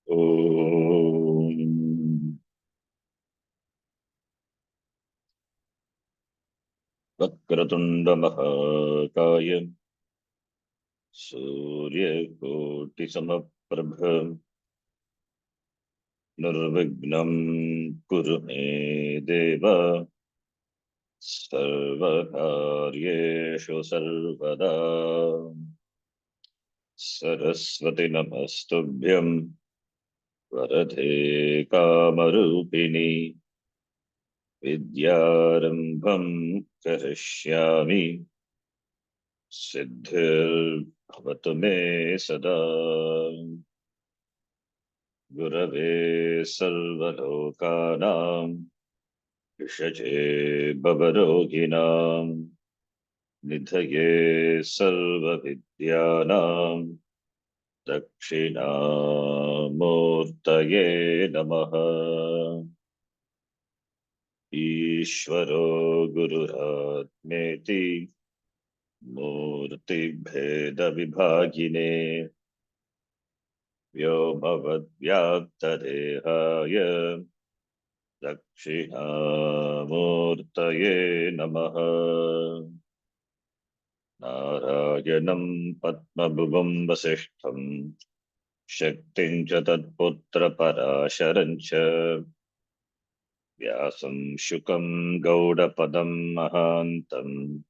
Om Vakratunda Mahakaya Surya Koti Samaprabha Nirvignam Kuru Me Deva Sarvakaryeshu Sarvada Saraswati Namastubhyam Varadhe Kamarupini Vidyarambham Karishyami Siddhir me sada Gurave sarvalokanam Vishaje bhavaroginam Nidhaye sarvavidyanam Dakshinamurtaye namaha Ishvaro gururatmeti Murti bheda vibhagine Vyomavadvyaptadehaya Dakshinamurtaye namaha Narayanam Padmabhuvam Vasishtham Shaktin cha Tatputra Parasharancha Vyasam Shukam Gaudapadam Mahantam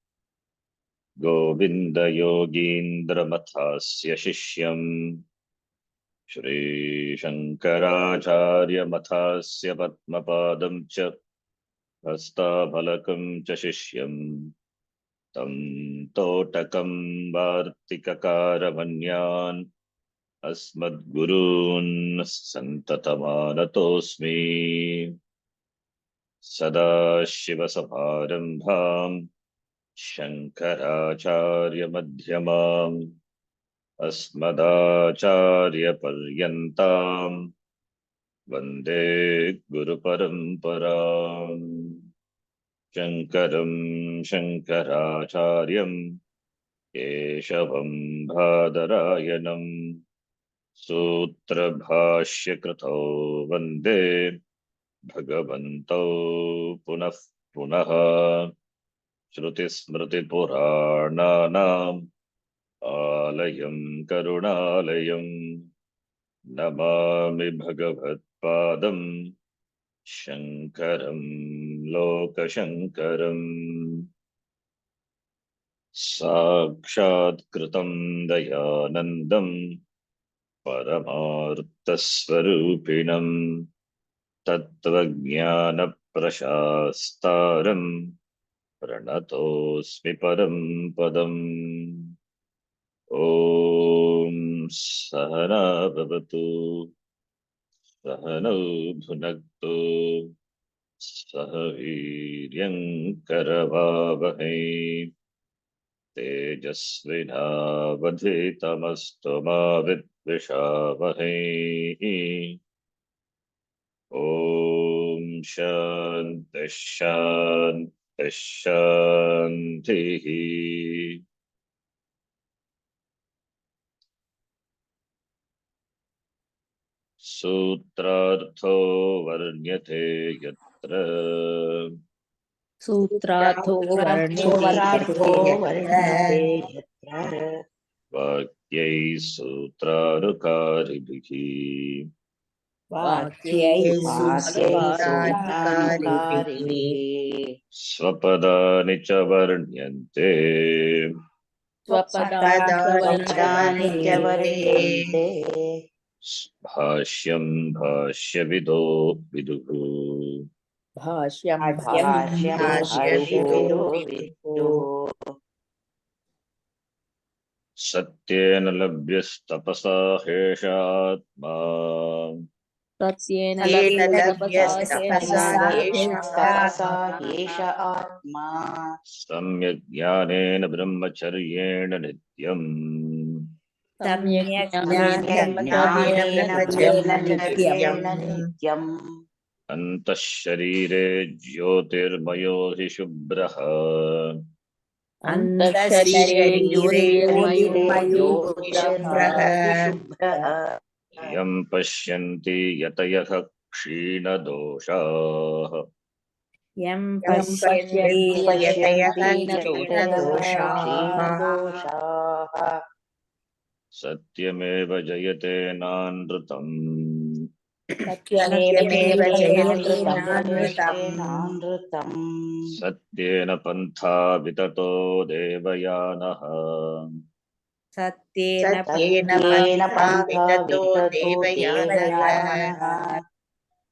Govinda Yogindra Mathasya Shishyam Shri Shankaracharya Mathasya Padmapadam cha Hastaphalakam cha Shishyam Tam Totakam Vartikakaramanyan Asmadgurun Santatamanatosmi Sada Shiva Samarambham Shankaracharya Madhyamam Asmadacharya Paryantam Vande Guru Paramparam Shankaram Shankaracharyam Keshavam Bhadarayanam Sutra Bhashya Krito Vande Bhagavanto Punah Punaha Shruti Smriti Purananam Alayam Karunalayam Namami Bhagavat Padam Shankaram Loka Shankaram Sakshat Kritam Dayanandam Paramartha-swarupinam Tattva-jnana-prashastaram Pranatosmi param padam Om Sahana Bhavatu Sahana Bhunaktu Sahaviryam Karavavahai Tejasvinavadhitamastu ma vidvishavahai Om Shanti Shanti Shanti Sutrartho Varnyate Yatra सूत्रार्थो सूत्रार्थो वर्ण्यते यत्र Vakyai Sutrarukaribhiki वाक्यैः सूत्रानुकारिभिः सूत्रानुकारिभिः Swapadani cha Varnyante स्वपदानि च वर्ण्यन्ते Bhashyam Bhashyavido Viduhu भाष्यं भाष्यं भाष्यविदो विदुः Satyena labhyastapasa heshatma तस्येन येन लभ्यस्तपसा तपसा ह्येष आत्मा Samyak jnanena brahmacharyena nityam सम्यक् सम्यक् ज्ञानेन ब्रह्मचर्येण नित्यम् Antah-sharire jyotirmayo hi shubhraha अन्तःशरीरे ज्योतिर्मयो शरीरे शुभ्रः ज्योतिर्मयो शुभ्रः यं पश्यन्ति यतयः क्षीणदोषाः यं पश्यन्ति पश्यन्ति यतयः क्षीणदोषाः क्षीणदोषाः सत्यमेव जयते नानृतम् सत्यमेव जयते नानृतम् नानृतम् सत्येन पन्था विततो देवयानः सत्येन सत्येन पन्था पन्था विततो देवयानः देवयानः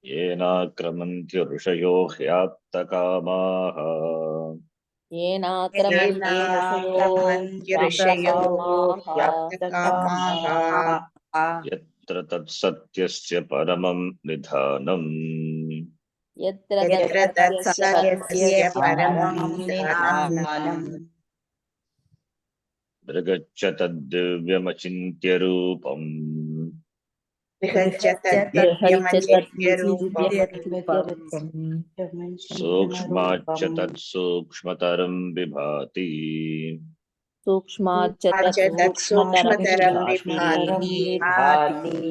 येनाक्रमन्त्य ऋषयो ह्याप्तकामाः येनाक्रमन्ति ऋषयो येनाक्रमन्त्यऋषयो व्याप्तकामाः ह्याप्तकामाः यत्र तत्सत्यस्य परमं निधानम् यत्र यत्र तत्सत्यस्य परमं निधानम् निधानम् मृगच्च तद्दिव्यमचिन्त्यरूपम् बृहच्च तद्दिव्यमचिन्त्यरूपम् सूक्ष्माच्च तत्सूक्ष्मतरं विभाति सूक्ष्माच्च च तत्सूक्ष्मतरं तत्सूक्ष्मतरं विभाति विभाति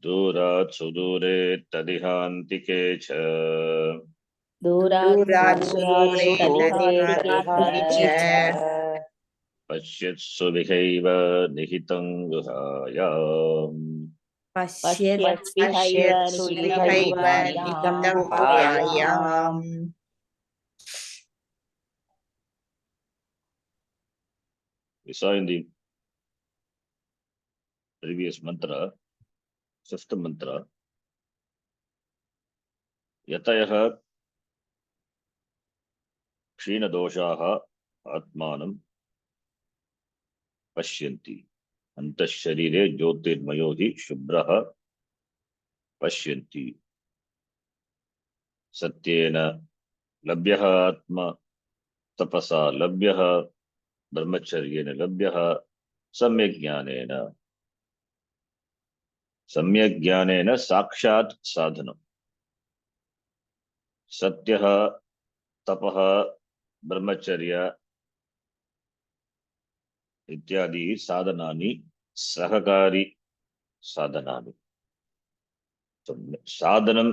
दूरात् सुदूरे तदिहान्तिके च दूरात् दूरात् सुदूरे सुदूरे तदिहान्तिके तदिहान्तिके च च पश्यत्सु विहैव निहितं गुहायाम् पश्यद्विहैव पश्यत्सु निहितं विहैव निहितं गुहायाम् गुहायाम् We saw in the previous mantra, fifth mantra, yatayah क्षीणदोषाः आत्मानं पश्यन्ति अन्तःशरीरे ज्योतिर्मयो हि शुभ्रः पश्यन्ति सत्येन लभ्यः आत्मा तपसा लभ्यः ब्रह्मचर्येण लभ्यः सम्यक् ज्ञानेन साक्षात् साधनं सत्यः तपः ब्रह्मचर्य इत्यादि साधनानि सहकारी साधनानि. So, sadhanam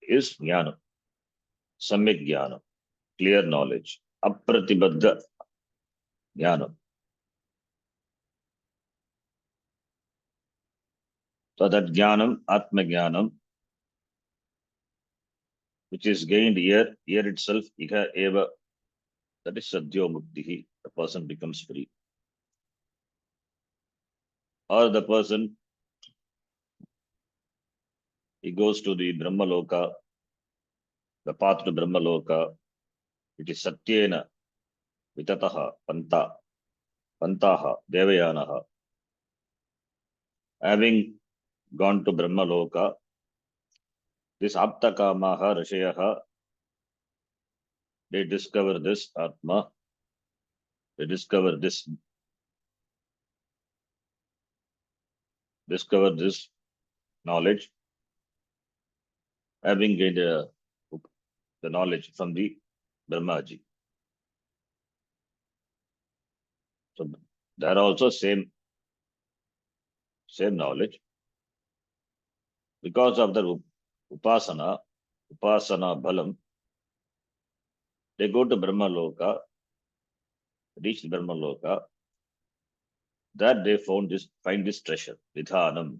is jnanam, samyak jnanam, clear knowledge, apratibadha jnanam. So that jnanam, atma jnanam, which is gained here itself, iha eva, that is sadhyo muktihi, the person becomes free. Or the person, he goes to the Brahmaloka, the path to Brahmaloka, it is satyena, vitataha, pantaha, devayanaha. Having gone to Brahmaloka, this aptakamaha, rishayaha, they discover this atma, they discover this knowledge, having gained the knowledge from the Brahmaji. So there are also same knowledge. Because of the upasana bhalam, they go to Brahmaloka, reach the Brahmaloka. That they find this treasure, nidhanam.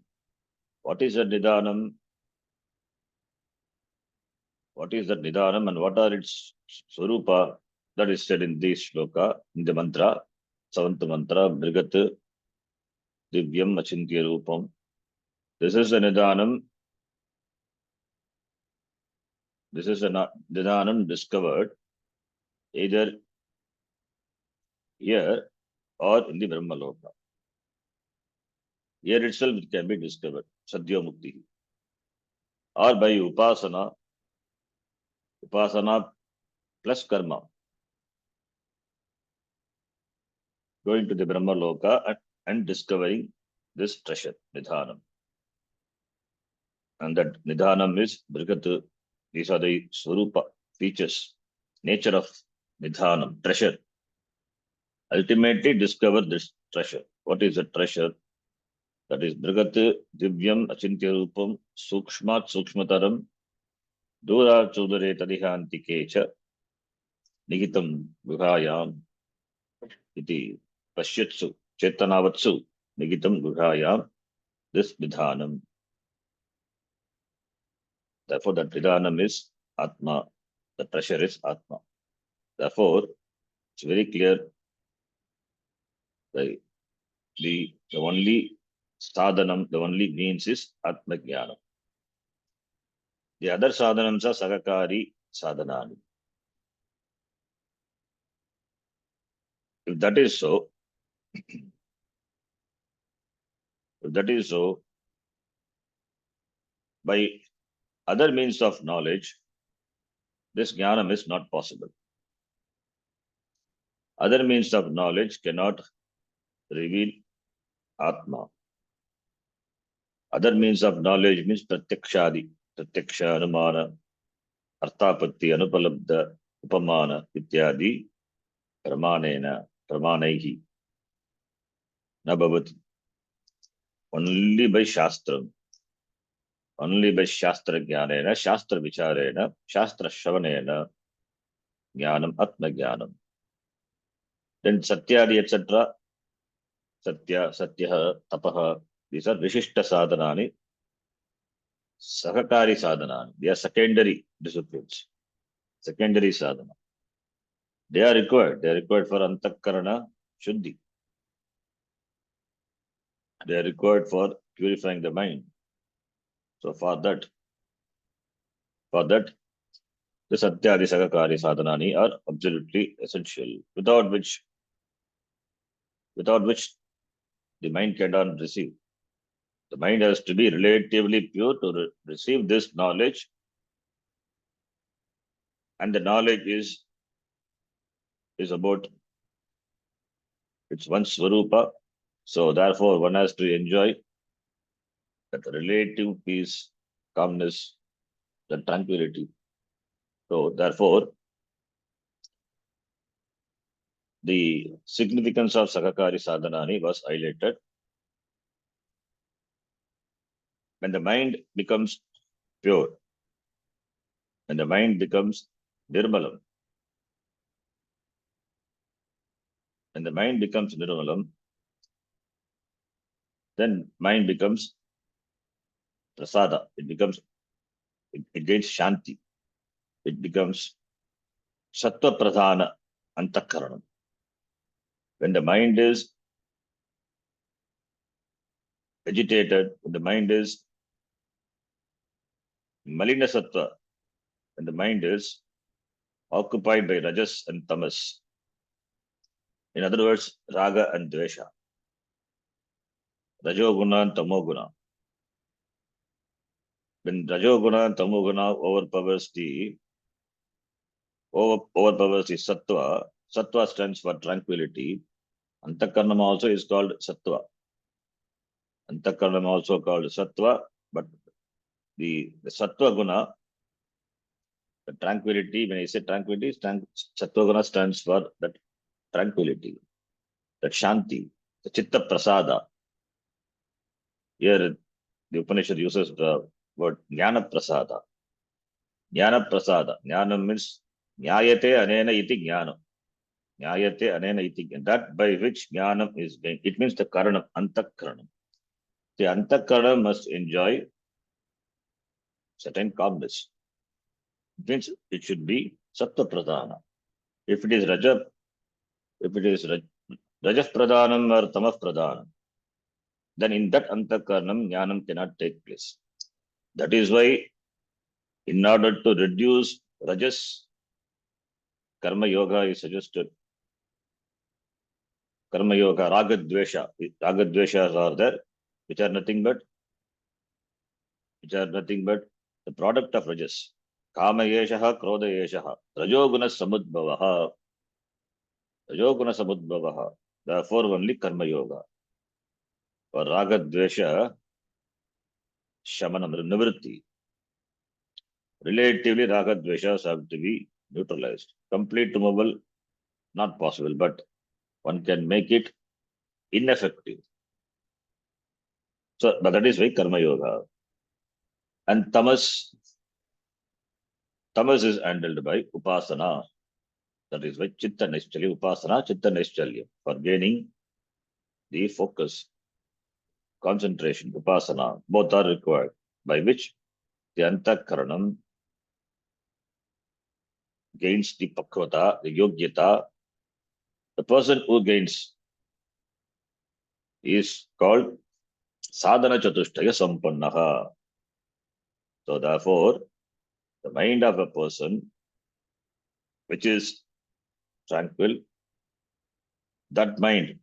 What is the nidhanam? What is that nidhanam and what are its swarupa? That is said in this shloka, in the mantra, seventh mantra, Brigat Divyam Achintya Rupam. This is a nidhanam. This is a nidhanam discovered either here or in the Brahmaloka. Here itself it can be discovered, Sadhya Mukti. Or by upasana plus karma. Going to the Brahmaloka and discovering this treasure, Nidhanam. And that Nidhanam is Brigatu. These are the Swarupa features, nature of Nidhanam, treasure. Ultimately discover this treasure. What is the treasure? That is Brigat, Divyam, Achintya Rupam, Sukshmat, Sukshmataram, Dura Chudare Tadihanti Kecha, Nigitam Guhayam, Iti Pashyatsu, Chetanavatsu, Nigitam Guhayam, this Vidhanam. Therefore, that Vidhanam is Atma, the pressure is Atma. Therefore, it's very clear the only sadhanam, the only means is Atma Jnana. The other sadhanams are Sagakari sadhanani. If that is so, by other means of knowledge, this jnanam is not possible. Other means of knowledge cannot reveal Atma. Other means of knowledge means pratyakshadi, pratyaksha, anumana, arthapatti, anupalabdha, upamana, ityadi, pramanena, pramanaihi, nabhavati. Only by Shastram, only by Shastra Jnanena, Shastra Vicharena, Shastra Shavanena, Jnanam, Atma Jnanam. Then Satyadi, etc. Satya, Satyaha, Tapaha, these are Vishishta Sadhanani, Sakakari Sadhanani. They are secondary disciplines, secondary sadhana. They are required. They are required for Antakarana Shuddhi. They are required for purifying the mind. So for that, the Satyadi Sakakari Sadhanani are absolutely essential, without which the mind cannot receive. The mind has to be relatively pure to receive this knowledge, and the knowledge is about its one Swarupa. So therefore, one has to enjoy that relative peace, calmness, the tranquility. So therefore, the significance of Sakakari Sadhanani was highlighted. When the mind becomes pure, when the mind becomes nirmalam, when the mind becomes nirmalam, then mind becomes prasada. It gains shanti. It becomes sattva pradhana antakaranam. When the mind is agitated, when the mind is malina sattva, when the mind is occupied by rajas and tamas, in other words, raga and dvesha, rajoguna and tamoguna. When rajoguna and tamoguna overpowers the sattva, sattva stands for tranquility. Antakaranam also is called sattva. Antakaranam also called sattva, but the sattva guna, the tranquility, when I say tranquility, sattva guna stands for that tranquility, that shanti, the chitta prasada. Here the Upanishad uses the word jnana prasada. Jnana prasada. Jnana means nyayate anena iti jnana. Nyayate anena iti jnana. That by which jnanam is gained. It means the karanam, antakaranam. The antakaranam must enjoy certain calmness. It means it should be sattva pradhana. If it is rajas pradhanam or tamas pradhanam, then in that antakaranam jnanam cannot take place. That is why, in order to reduce rajas, karma yoga is suggested. Karma yoga, raga dveshas are there, which are nothing but the product of rajas. Kama yeshaha, krodha yeshaha, rajoguna samudbhavaha. Therefore, only karma yoga. For raga dvesha, shamanam, nivritti. Relatively, raga dveshas have to be neutralized. Complete removal, not possible, but one can make it ineffective. So, but that is why Karma Yoga. And Tamas is handled by Upasana. That is why Chitta Nishchalya, Upasana, Chitta Nishchalya. For gaining the focus, concentration, Upasana, both are required, by which the Antakaranam gains the Pakvata, the Yogyata. The person who gains is called Sadhana Chatushtaya Sampannaha. So therefore, the mind of a person which is tranquil, that mind,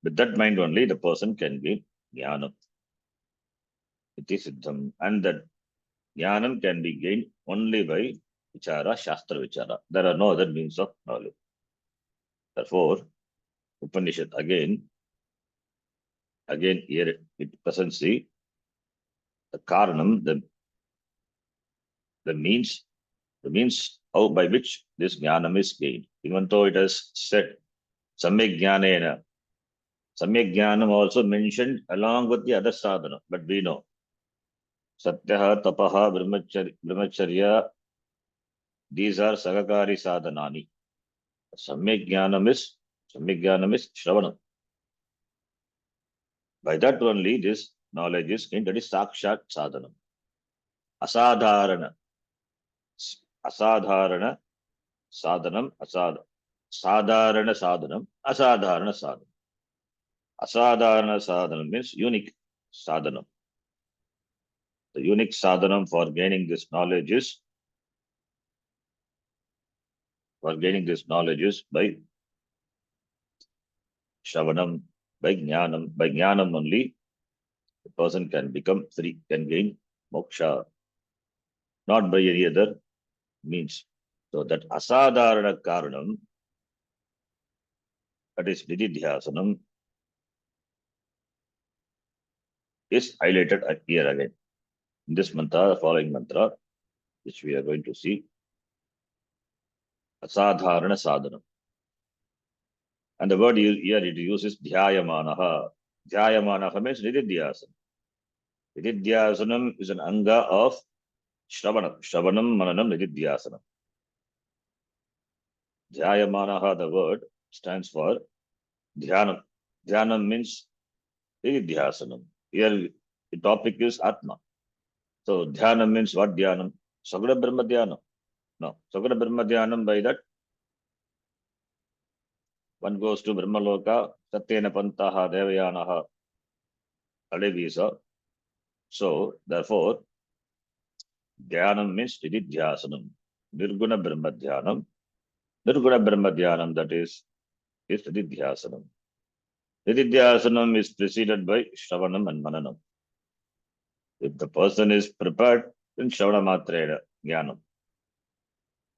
with that mind only the person can gain jnana. Iti siddham. And that jnanam can be gained only by vichara, shastra vichara. There are no other means of knowledge. Therefore, Upanishad again here it presents the karanam, the means how by which this jnanam is gained. Even though it has said samyak jnanena, samyak jnanam also mentioned along with the other sadhana, but we know satyaha, tapaha, brahmacharya, these are sagakari sadhanani. Samyak jnanam is shravanam. By that only this knowledge is gained, that is sakshat sadhanam. Asadharana sadhanam, sadharana sadhanam, asadharana sadhanam. Asadharana sadhanam means unique sadhanam. The unique sadhanam for gaining this knowledge is by shravanam, by jnanam. By jnanam only the person can become free, can gain moksha, not by any other means. So that asadharana karanam, that is nididhyasanam, is highlighted here again. In this mantra, the following mantra, which we are going to see, asadharana sadhanam. And the word here it uses dhyayamanaha. Dhyayamanaha means nididhyasanam. Nididhyasanam is an anga of shravanam. Shravanam, mananam, nididhyasanam. Dhyayamanaha, the word stands for dhyanam. Dhyanam means nididhyasanam. Here the topic is Atma. So dhyanam means what dhyanam? Saguna Brahma dhyanam. No, Saguna Brahma dhyanam, by that one goes to Brahmaloka, Satyena Pantaha, Devayanaha, Adevisa. So therefore, dhyanam means nididhyasanam. Nirguna Brahma dhyanam. Nirguna Brahma dhyanam, that is nididhyasanam. Nididhyasanam is preceded by Shravanam and Mananam. If the person is prepared, then Shravana Matrena Jnanam.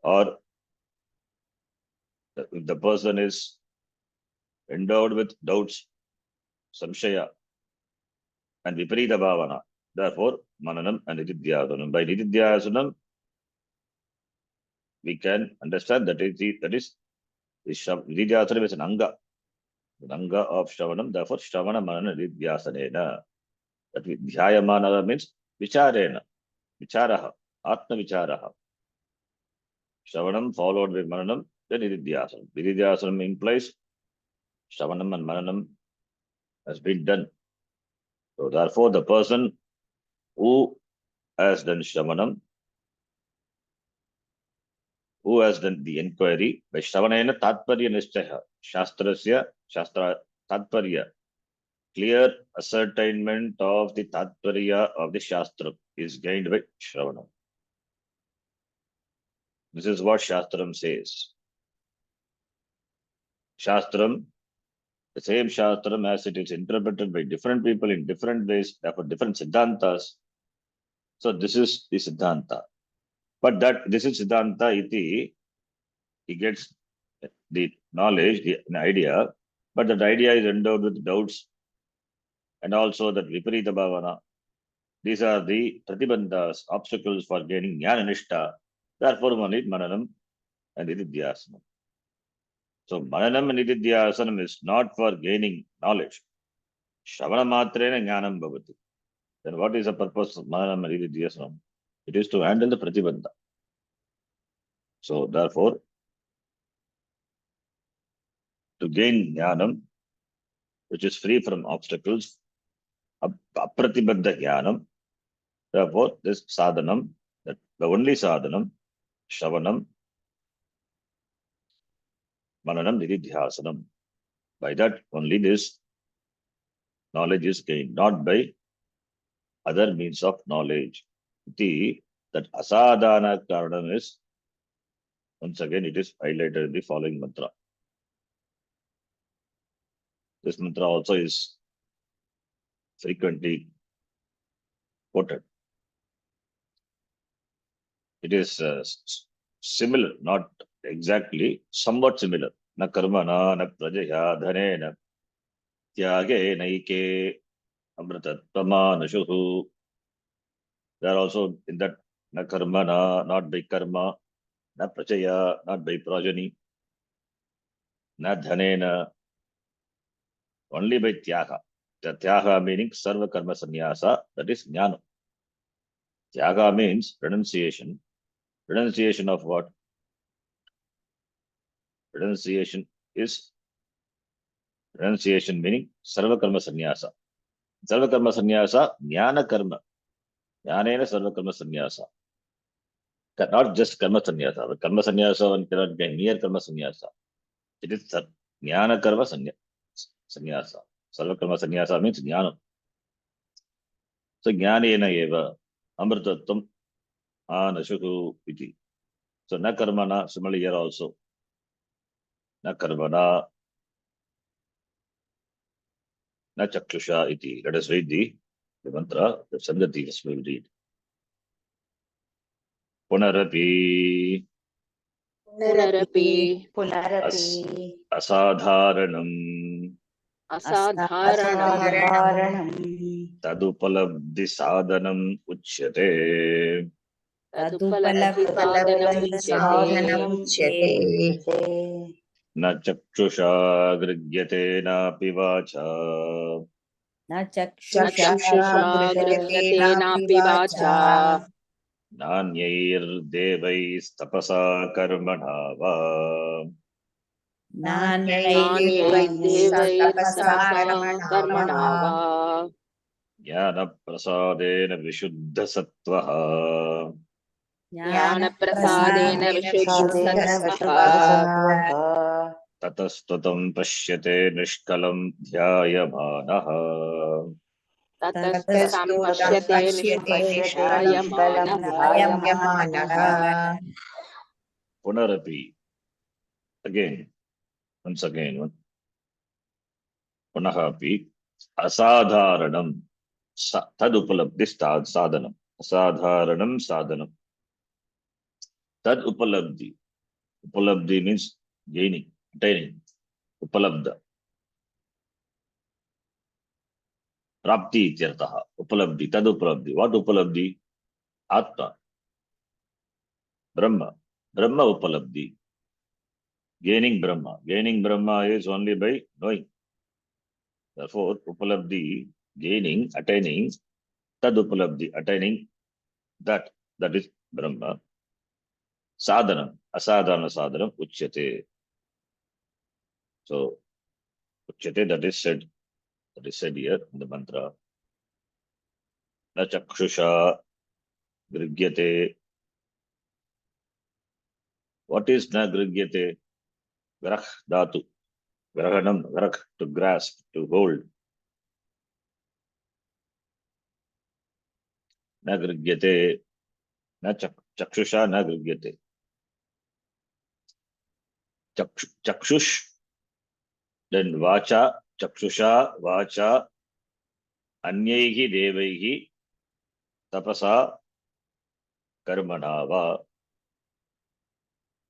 Or if the person is endowed with doubts, samshaya, and viparita bhavana, therefore Mananam and Nididhyasanam. By Nididhyasanam, we can understand that Nididhyasanam is an anga of Shravanam, therefore Shravana Manana Nididhyasanena. That Dhyayamana means Vicharena, Vicharaha, Atma Vicharaha. Shravanam followed by Mananam, then Nididhyasanam. Nididhyasanam implies Shravanam and Mananam has been done. So therefore, the person who has done Shravanam, who has done the inquiry, by Shravanayana Tatparya Nishchaya, Shastra Tatparya, clear ascertainment of the Tatparya of the Shastra is gained by Shravanam. This is what Shastram says. Shastram, the same Shastram as it is interpreted by different people in different ways, therefore different Siddhantas. So this is the Siddhanta. But this is Siddhanta iti, he gets the knowledge, the idea, but that idea is endowed with doubts and also that Viparita Bhavana. These are the Pratibandhas, obstacles for gaining Jnana Nishta. Therefore, one is Mananam and Nididhyasanam. So, Mananam and Nididhyasanam is not for gaining knowledge. Shravana matrena jnanam bhavati. Then what is the purpose of mananam and nididhyasana? It is to handle the pratibandha. So therefore, to gain jnanam, which is free from obstacles, apratibandha jnanam, therefore this sadhanam, that the only sadhanam, shravanam, mananam, nididhyasanam. By that only this knowledge is gained, not by other means of knowledge. That asadhana karanam is, once again, it is highlighted in the following mantra. This mantra also is frequently quoted. It is similar, not exactly, somewhat similar. Na karmana, na prajaya, dhanena, tyage, naike, amritatvama, nashuhu. They are also in that na karmana, not by karma, na prajaya, not by progeny, na dhanena, only by tyaga. The tyaga meaning sarva karma sannyasa, that is jnana. Tyaga means renunciation. Renunciation of what? Renunciation is renunciation meaning sarva karma sannyasa. Sarva karma sannyasa, jnana karma. Jnanena sarva karma sannyasa. Not just karma sannyasa. But karma sannyasa one cannot get near karma sannyasa. It is jnana karma sannyasa. Sarva karma sannyasa means jnana. So jnanena eva amrtatvam anashuhu iti. So na karmana, similarly here also. Na karmana, na chakshusha iti. Let us read the mantra, the Sangati, yes, we will read. Punarapi Punarapi Punarapi asadharanam asadharanam Asadharanam tadupalabdhi sadhanam uchyate. tadupalabdhi sadhanam Tadupalabdhi uchyate sadhanam uchyate Na chakshusha grigyate na pivacha. Na na chakshusha chakshusha gृह्यते gryhyate napi napi vacha vacha Nanyair devais tapasa karmana va. Nanyaidevaisa tapasa नान्यैर्देवैस्तपसा karmana कर्मणा va वा Jnana prasadena vishuddha sattvaha. Jnana ज्ञानप्रसादेन prasadena vishuddha विशुद्धसत्त्वः sattvaha Tatastvatam pashyate nishkalam dhyayamanaha. ततस्ते Tatastotam सम्पश्यते pashyate निष्कलं nishkalam ध्यायमानः dhyayamanaha Punarapi. Again, once again, punahapi asadharanam tadupalabdhi sadhanam. Asadharanam sadhanam. Tad upalabdhi. Upalabdhi means gaining, attaining. Upalabdha. Prapti ityartaha. Upalabdhi. Tad upalabdhi. What upalabdhi? Atma. Brahma. Brahma upalabdhi. Gaining Brahma. Gaining Brahma is only by knowing. Therefore, upalabdhi, gaining, attaining, tad upalabdhi, attaining that is Brahma. Sadhanam, asadhana sadhanam, uchyate. So, uchyate, that is said here in the mantra. Na chakshusha grigyate. What is na grigyate? Grah dhatu. Grahanam, grah, to grasp, to hold. Na grigyate, na chakshusha na grigyate. Chakshush, then vacha, chakshusha, vacha, anyaihi devaihi, tapasa, karmanava.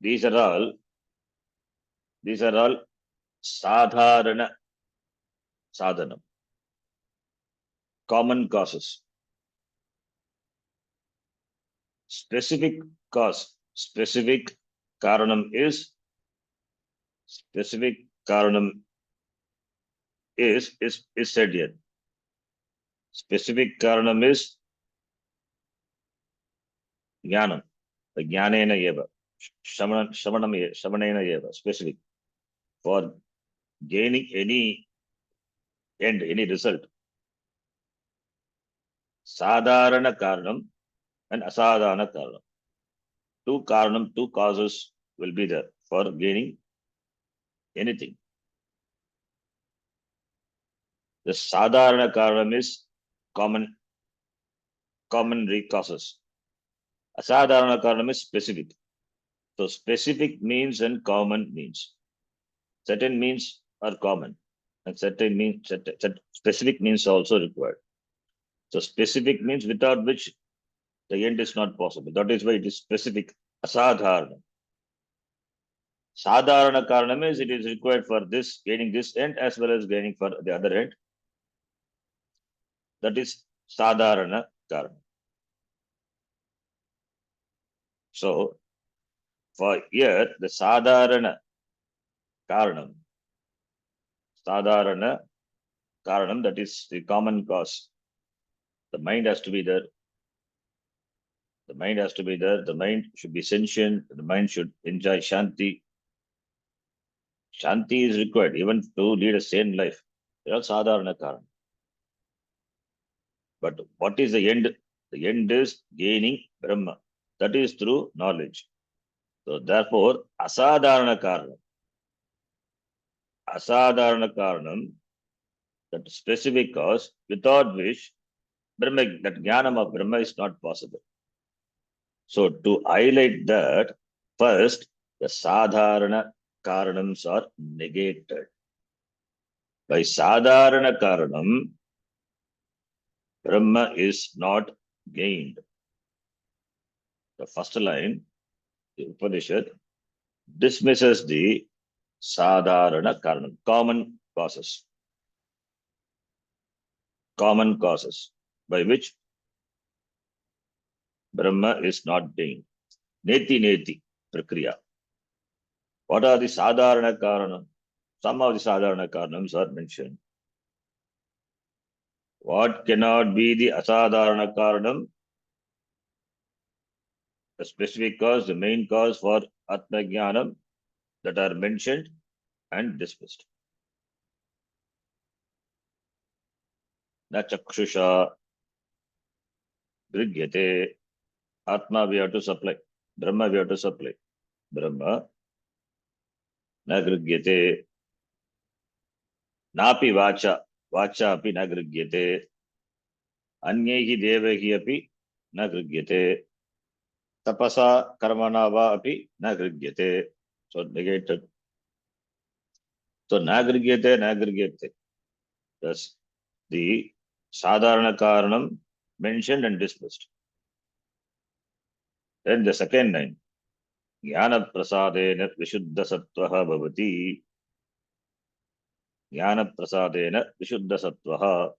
These are all sadharana sadhanam, common causes. Specific cause, specific karanam is said here. Specific karanam is jnanam. The jnanena eva. Shamanena eva. Specific. For gaining any end, any result. Sadharana karanam and asadharana karanam. Two causes will be there for gaining anything. The sadharana karanam is common causes. Asadharana karanam is specific. So specific means and common means. Certain means are common and specific means also required. So specific means without which the end is not possible. That is why it is specific. Asadharana. Sadharana karanam is it is required for this, gaining this end as well as gaining for the other end. That is sadharana karanam. So for here, the sadharana karanam, that is the common cause. The mind has to be there. The mind has to be there. The mind should be sentient. The mind should enjoy shanti. Shanti is required even to lead a sane life. They are sadharana karanam. But what is the end? The end is gaining Brahma. That is through knowledge. So therefore, asadharana karanam, that specific cause without which Brahma, that jnanam of Brahma is not possible. So to highlight that, first, the sadharana karanams are negated. By sadharana karanam, Brahma is not gained. The first line, the Upanishad, dismisses the sadharana karanam, common causes, by which Brahma is not gained. Neti prakriya. What are the sadharana karanam? Some of the sadharana karanams are mentioned. What cannot be the asadharana karanam? The specific cause, the main cause for Atma Jnanam that are mentioned and dismissed. Na chakshusha grigyate. Atma we have to supply. Brahma we have to supply. Brahma na grigyate. Napi vacha. Vacha api na grigyate. Anyehi devahi api na grigyate. Tapasa karmana va api na grigyate. So negated. So nagrigyate. Thus, the sadharana karanam mentioned and dismissed. Then the second line, jnana prasadena vishuddha sattvaha bhavati. Jnana prasadena vishuddha sattvaha.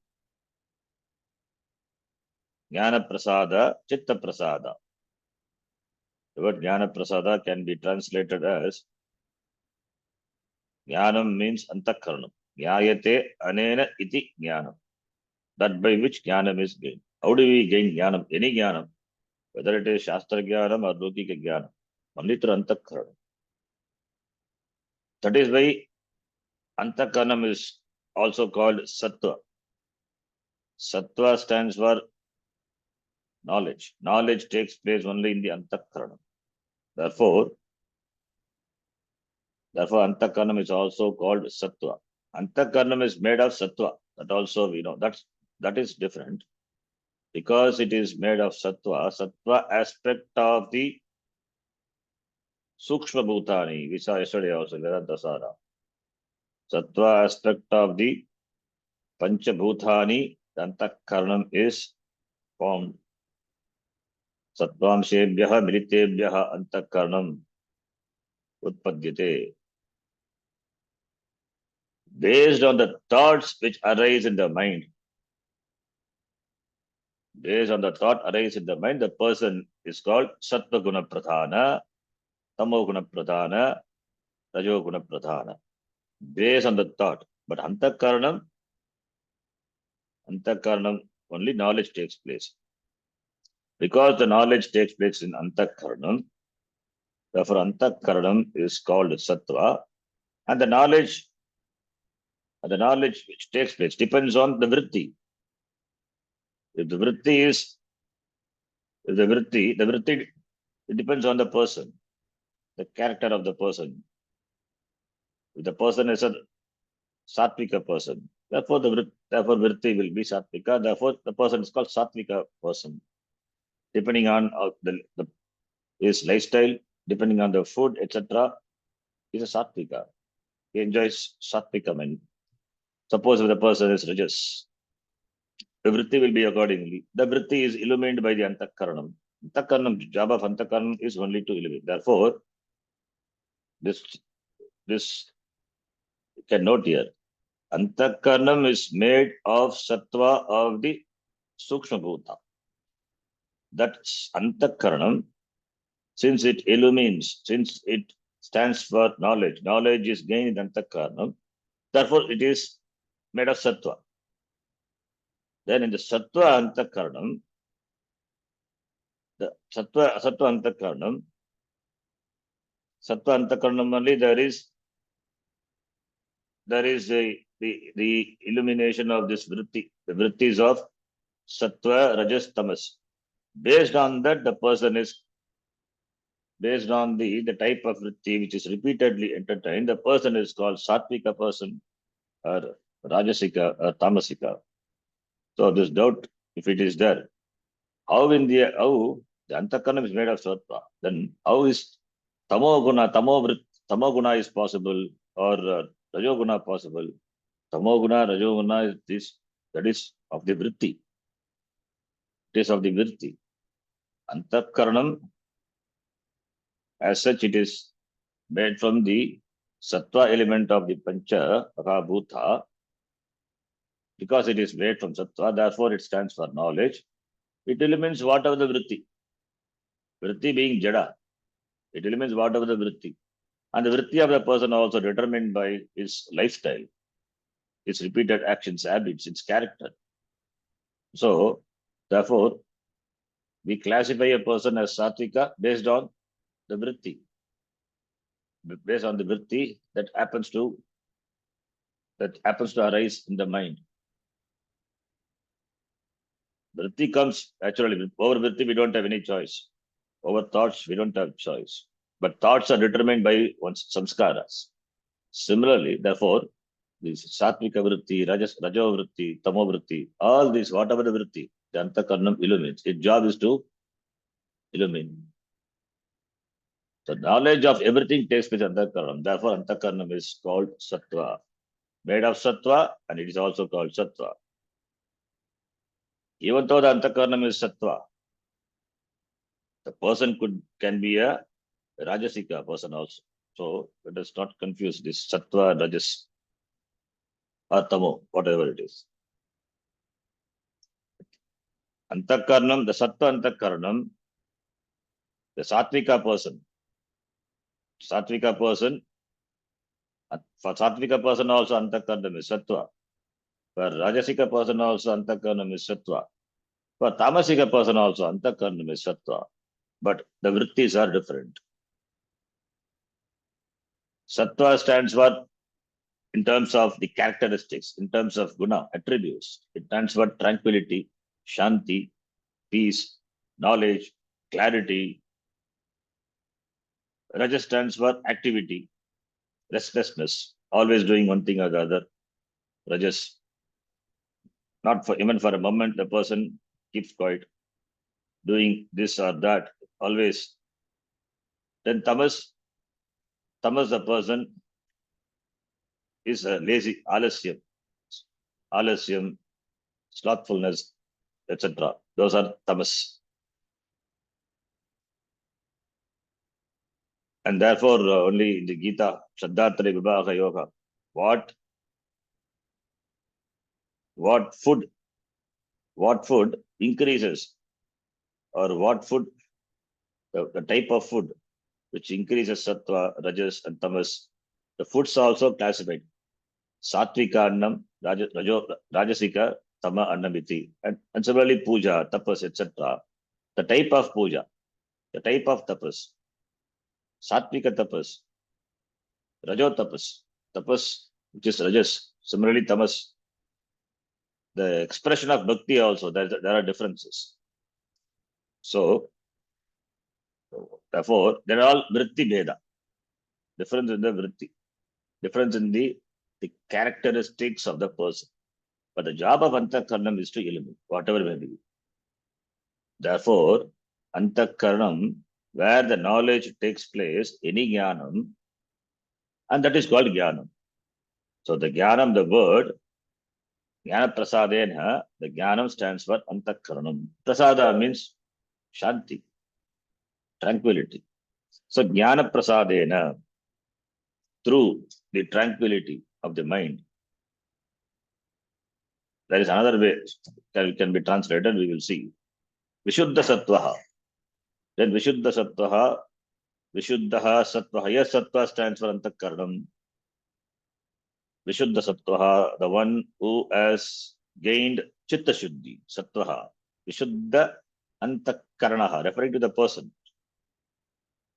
Jnana prasada, chitta prasada. The word jnana prasada can be translated as jnanam means antakaranam. Jnayate anena iti jnanam. That by which jnanam is gained. How do we gain jnanam? Any jnanam, whether it is shastra jnanam or lokika jnanam, only through antakaranam. That is why antakaranam is also called sattva. Sattva stands for knowledge. Knowledge takes place only in the antakaranam. Therefore, antakaranam is also called sattva. Antakaranam is made of sattva. That also we know. That is different. Because it is made of sattva aspect of the sukshma bhutani, we saw yesterday also, Vedanta Sara. Sattva aspect of the pancha bhutani, the antakaranam is formed. Sattvaamshebhyaha militebhyaha antakaranam utpadyate. Based on the thoughts which arise in the mind, the person is called Sattva Guna Pradhana, Tamo Guna Pradhana, Rajo Guna Pradhana. Based on the thought. But Antakaranam only knowledge takes place. Because the knowledge takes place in Antakaranam, therefore Antakaranam is called Sattva, and the knowledge which takes place depends on the vritti. If the vritti, it depends on the person, the character of the person. If the person is a Sattvika person, therefore vritti will be Sattvika, therefore the person is called Sattvika person. Depending on his lifestyle, depending on the food, etc., is a Sattvika. He enjoys Sattvika mind. Suppose if the person is Rajas, the vritti will be accordingly. The vritti is illumined by the Antakaranam. Antakaranam, job of Antakaranam is only to illuminate. Therefore, this you can note here. Antakaranam is made of Sattva of the Sukshma Bhuta. That Antakaranam, since it illumines, since it stands for knowledge, knowledge is gained in Antakaranam, therefore it is made of Sattva. Then in the Sattva Antakaranam, the Sattva Antakaranam only there is the illumination of this vritti, the vrittis of Sattva, Rajas, Tamas. Based on that, the person is, based on the type of vritti which is repeatedly entertained, the person is called Sattvika person or Rajasika or Tamasika. So this doubt, if it is there, how the Antakaranam is made of Sattva, then how is Tamoguna is possible, or Rajoguna possible? Tamoguna, Rajoguna is this, that is of the vritti. It is of the vritti. Antakaranam, as such, it is made from the Sattva element of the Pancha Bhuta. Because it is made from Sattva, therefore it stands for knowledge. It eliminates whatever the vritti. Vritti being Jada, it eliminates whatever the vritti. And the vritti of the person also determined by his lifestyle, his repeated actions, habits, its character. So, therefore, we classify a person as Sattvika based on the vritti. Based on the vritti that happens to arise in the mind. Vritti comes naturally. Over vritti, we don't have any choice. Over thoughts, we don't have choice. But thoughts are determined by one's samskaras. Similarly, therefore, this Sattvika vritti, Rajo vritti, Tamo vritti, all these, whatever the vritti, the Antakaranam illumines. Its job is to illumine. So knowledge of everything takes place in Antakaranam. Therefore, Antakaranam is called Sattva. Made of Sattva, and it is also called Sattva. Even though the Antakaranam is Sattva, the person can be a Rajasika person also. So let us not confuse this Sattva, Rajas, or Tamo, whatever it is. Antakaranam, the Sattva Antakaranam, the Sattvika person. Sattvika person, for Sattvika person also Antakaranam is Sattva. For Rajasika person also Antakaranam is Sattva. For Tamasika person also Antakaranam is Sattva. But the vrittis are different. Sattva stands for, in terms of the characteristics, in terms of guna, attributes. It stands for tranquility, shanti, peace, knowledge, clarity. Rajas stands for activity, restlessness, always doing one thing or the other. Rajas, not for even for a moment, the person keeps quiet, doing this or that, always. Then tamas, the person is a lazy, alasyam, slothfulness, etc. Those are tamas. And therefore, only in the Gita, Shraddhatari Vibhaka Yoga, what food increases, or what food, the type of food which increases sattva, rajas, and tamas. The foods are also classified. Sattvika annam, rajasika, tama annamiti. And similarly, puja, tapas, etc. The type of puja, the type of tapas, sattvika tapas, rajo tapas, which is rajas. Similarly, tamas, the expression of bhakti also, there are differences. So, therefore, there are all vritti bheda, difference in the vritti, difference in the characteristics of the person. But the job of Antakaranam is to eliminate whatever may be. Therefore, Antakaranam, where the knowledge takes place, any jnanam, and that is called jnanam. So the jnanam, the word, jnana prasadena, the jnanam stands for Antakaranam. Prasada means shanti, tranquility. So jnana prasadena, through the tranquility of the mind, there is another way that can be translated, we will see. Vishuddha sattvaha. Then Vishuddha sattvaha, Vishuddha sattvaha. Yes, sattva stands for Antakaranam. Vishuddha sattvaha, the one who has gained chitta shuddhi, sattvaha. Vishuddha Antakaranaha, referring to the person.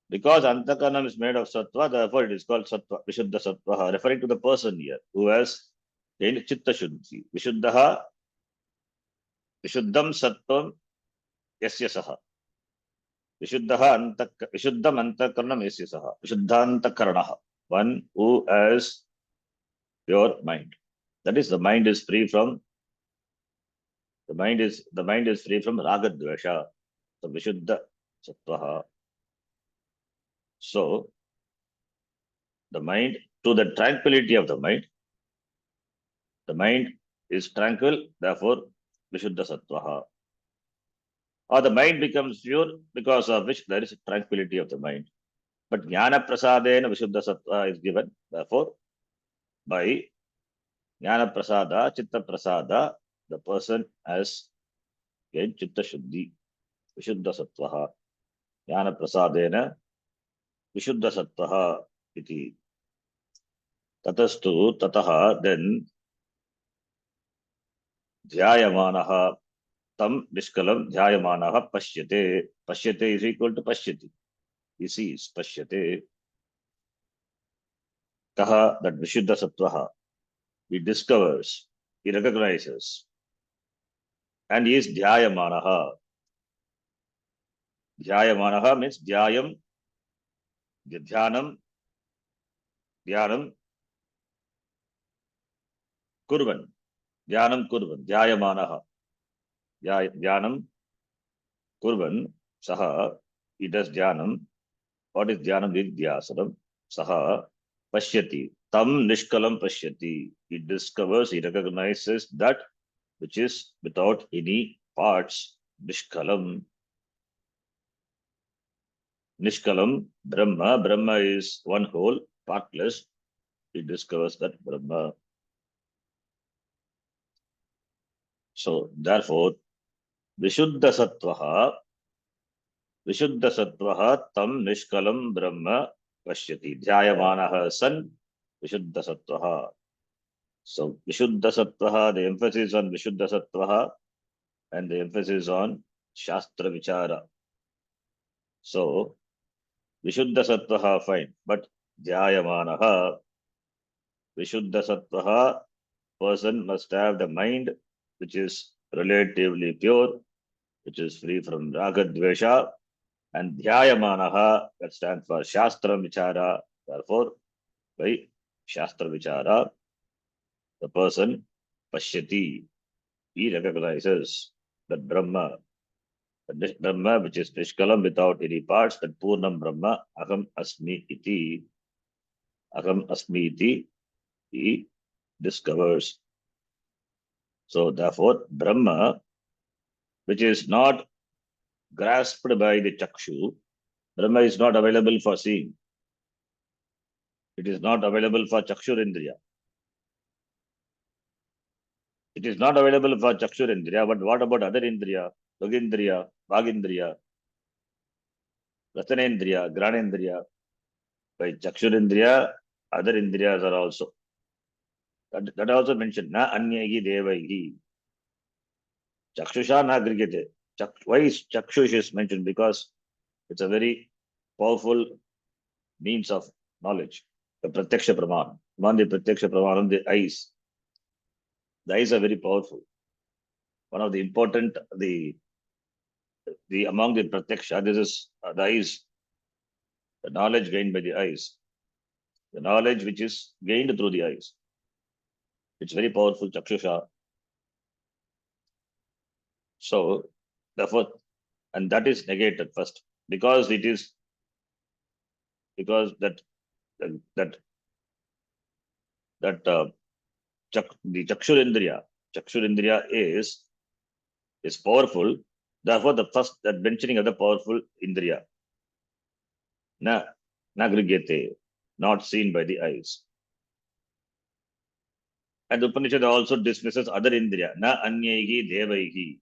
Because Antakaranam is made of sattva, therefore it is called sattva, Vishuddha sattvaha, referring to the person here who has gained chitta shuddhi. Vishuddha, Vishuddham sattvam yasya saha. Vishuddham antakaranam yasya saha. Vishuddhantakaranaha, one who has pure mind. That is, the mind is free from raga dvesha. So Vishuddha sattvaha. So the mind, to the tranquility of the mind is tranquil, therefore Vishuddha sattvaha. Or the mind becomes pure, because of which there is tranquility of the mind. But jnana prasadena Vishuddha sattva is given, therefore by jnana prasada, chitta prasada, the person has gained chitta shuddhi, Vishuddha sattvaha. Jnana prasadena Vishuddha sattvaha iti. Tatastu, tataha, then dhyayamanaha, tam nishkalam dhyayamanaha pashyate. Pashyate is equal to pashyati. He sees, pashyate. Kaha, that Vishuddha sattvaha. He discovers, he recognizes, and he is dhyayamanaha. Dhyayamanaha means dhyayam, dhyanam, kurvan, dhyayamanaha, dhyanam, kurvan, saha, he does dhyanam. What is dhyanam? Nidhyasanam, saha, pashyati, tam nishkalam pashyati. He discovers, he recognizes that which is without any parts, nishkalam. Nishkalam, Brahma. Brahma is one whole, partless. He discovers that Brahma. So, therefore, Vishuddha Sattvaha, tam Nishkalam Brahma pashyati. Dhyayamanaha san Vishuddha Sattvaha. So, Vishuddha Sattvaha, the emphasis on Vishuddha Sattvaha and the emphasis on Shastra Vichara. So, Vishuddha Sattvaha, fine. But Dhyayamanaha, Vishuddha Sattvaha, person must have the mind which is relatively pure, which is free from raga dvesha, and dhyayamanaha, that stands for Shastra Vichara. Therefore, by Shastra Vichara, the person pashyati, he recognizes that Brahma, which is Nishkalam without any parts, that Purnam Brahma, Aham Asmi iti, he discovers. So, therefore, Brahma, which is not grasped by the Chakshu, Brahma is not available for seeing. It is not available for Chakshurindriya. It is not available for Chakshurindriya, but what about other Indriya? Logindriya, Bhagindriya, Ratanendriya, Granendriya. By Chakshurindriya, other Indriyas are also. That also mentioned, Na Anyahi Devaihi. Chakshusha na agrigate. Why is Chakshush is mentioned? Because it's a very powerful means of knowledge. The Pratyaksha Praman. One the Pratyaksha Pramanam, the eyes. The eyes are very powerful. One of the important, the among the Pratyaksha, this is the eyes, the knowledge gained by the eyes, the knowledge which is gained through the eyes. It's very powerful, Chakshusha. So, therefore, and that is negated first because it is because that the Chakshurindriya is powerful. Therefore, the first that mentioning of the powerful Indriya, na nagrigate, not seen by the eyes. And the Upanishad also dismisses other Indriya, na anyehi devaihi.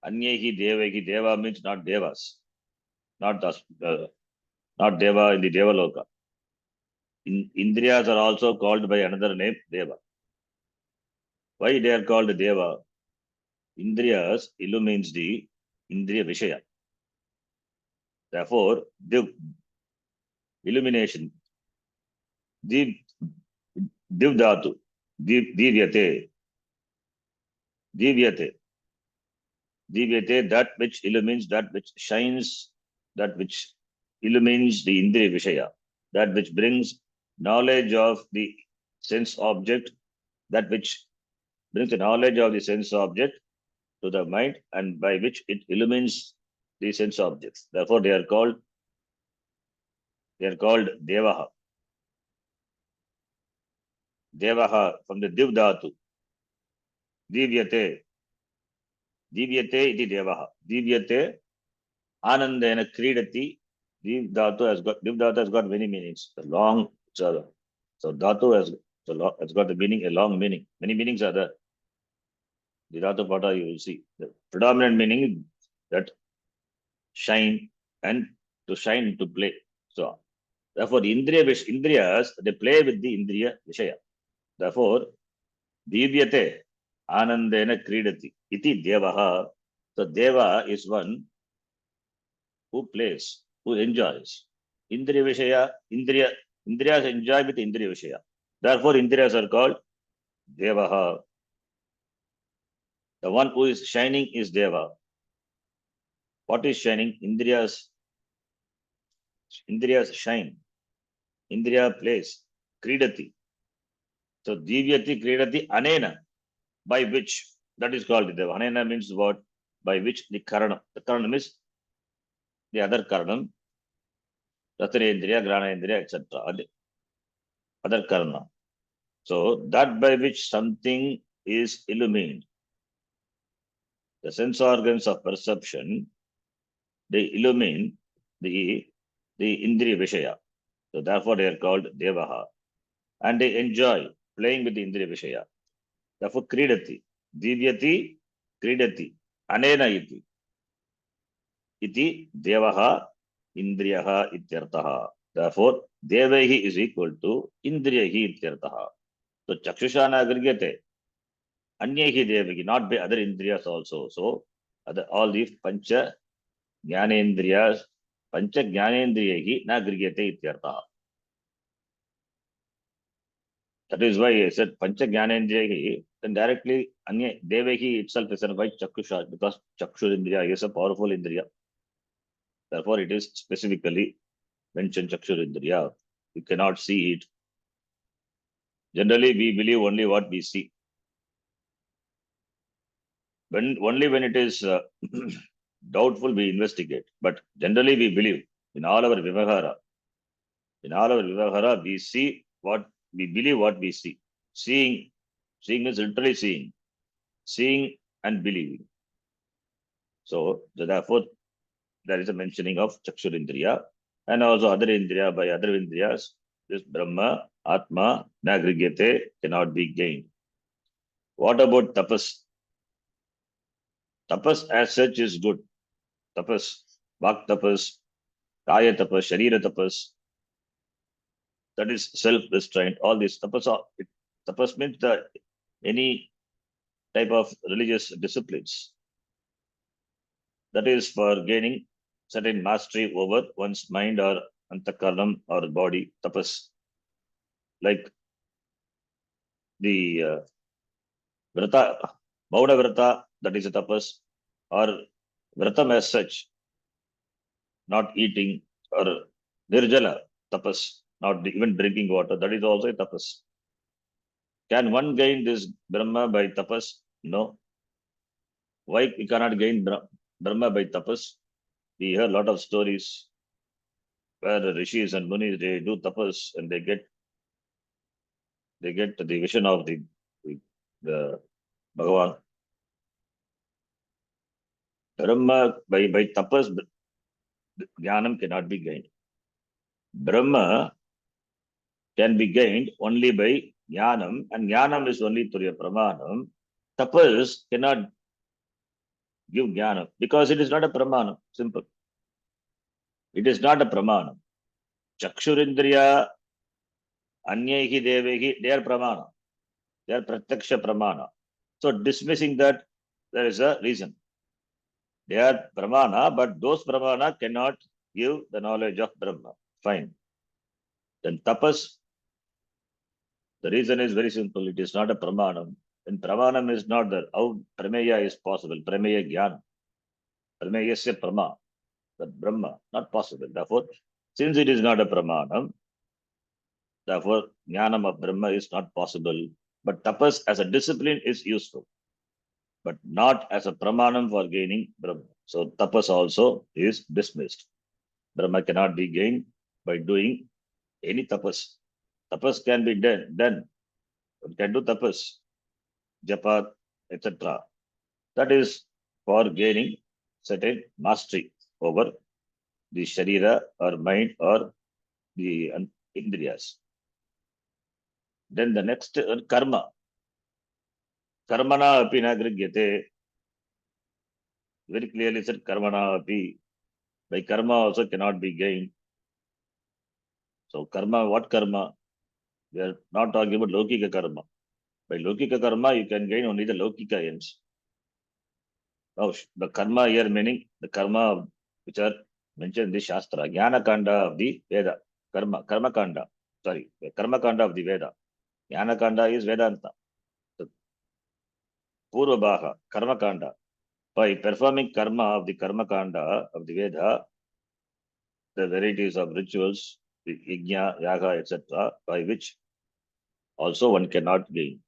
Anyehi devaihi, deva means not devas, not not deva in the Devaloka. Indriyas are also called by another name, deva. Why they are called deva? Indriyas illumines the Indriya Vishaya. Therefore, the illumination, div dhatu, divyate, that which illumines, that which shines, that which illumines the Indriya Vishaya, that which brings knowledge of the sense object, that which brings the knowledge of the sense object to the mind, and by which it illumines the sense objects. Therefore, they are called Devaha. Devaha from the Div Dhatu. Divyate. Divyate iti Devaha. Divyate Anandena Kridati. Div Dhatu has got many meanings. The long, so Dhatu has got the meaning, a long meaning. Many meanings are there. The Dhatu Pata you will see. The predominant meaning is that shine and to shine to play. So therefore, the Indriyas, they play with the Indriya Vishaya. Therefore, Divyate Anandena Kridati iti Devaha. So Deva is one who plays, who enjoys. Indriya Vishaya, Indriyas enjoy with Indriya Vishaya. Therefore, Indriyas are called Devaha. The one who is shining is Deva. What is shining? Indriyas shine. Indriya plays. Kridati. So Divyati Kridati Anena, by which, that is called Deva. Anena means what? By which the Karanam. The Karanam is the other Karanam, Ratanendriya, Granendriya, etc. Other Karana. So that by which something is illumined. The sense organs of perception, they illumine the Indriya Vishaya. So therefore they are called Devaha. And they enjoy playing with the Indriya Vishaya. Therefore Kridati. Divyati Kridati. Anena iti. Iti Devaha Indriyaha ityartaha. Therefore, Devahi is equal to Indriyahi ityartaha. So Chakshusha aggregate. Anyehi Devahi, not by other Indriyas also. So all these Pancha Jnanendriyas, Pancha Jnanendriyahi aggregate ityartaha. That is why I said Pancha Jnanendriyahi, then directly Devahi itself is by Chakshusha, because Chakshurindriya is a powerful Indriya. Therefore, it is specifically mentioned Chakshurindriya. You cannot see it. Generally, we believe only what we see. Only when it is doubtful, we investigate. But generally, we believe in all our vivahara. In all our vivahara, we see what we believe, what we see. Seeing means literally seeing. Seeing and believing. So, therefore, there is a mentioning of Chakshurindriya and also other Indriya by other Indriyas. This Brahma, Atma, Nagrigate cannot be gained. What about tapas? Tapas as such is good. Tapas, Vak tapas, Kaya tapas, Sharira tapas. That is self-restraint. All these tapas means any type of religious disciplines. That is for gaining certain mastery over one's mind or antakaranam or body, tapas. Like the vrata, Mauna vrata, that is a tapas, or vratam as such, not eating, or nirjala, tapas, not even drinking water, that is also a tapas. Can one gain this Brahma by tapas? No. Why we cannot gain Brahma by tapas? We hear a lot of stories where the rishis and munis they do tapas and they get the vision of the Bhagavan. Brahma by tapas, jnanam cannot be gained. Brahma can be gained only by jnanam, and jnanam is only through a pramanam. Tapas cannot give jnanam because it is not a pramanam. Simple. It is not a pramanam. Chakshurindriya, anyehi devehi, they are pramana. They are pratyaksha pramana. So dismissing that, there is a reason. They are pramana, but those pramana cannot give the knowledge of Brahma. Fine. Then tapas, the reason is very simple. It is not a pramanam. And pramanam is not there. How prameya is possible? Prameya jnana. Prameya se prama. That Brahma, not possible. Therefore, since it is not a pramanam, therefore, jnanam of Brahma is not possible. But tapas as a discipline is useful, but not as a pramanam for gaining Brahma. So tapas also is dismissed. Brahma cannot be gained by doing any tapas. Tapas can be done. One can do tapas, japa, etc. That is for gaining certain mastery over the sharira or mind or the indriyas. Then the next karma. Karmana api nagrigyate. Very clearly said karmana api. By karma also cannot be gained. So karma, what karma? We are not talking about Lokika karma. By Lokika karma, you can gain only the Lokika ends. Now, the karma here meaning the karma which are mentioned in the Shastra, Jnana Kanda of the Veda, Karma Kanda, sorry, the Karma Kanda of the Veda. Jnana Kanda is Vedanta. So, Purva Bhaga, Karma Kanda. By performing karma of the Karma Kanda of the Veda, the varieties of rituals, the Yajna, Yaga, etc., by which also one cannot gain.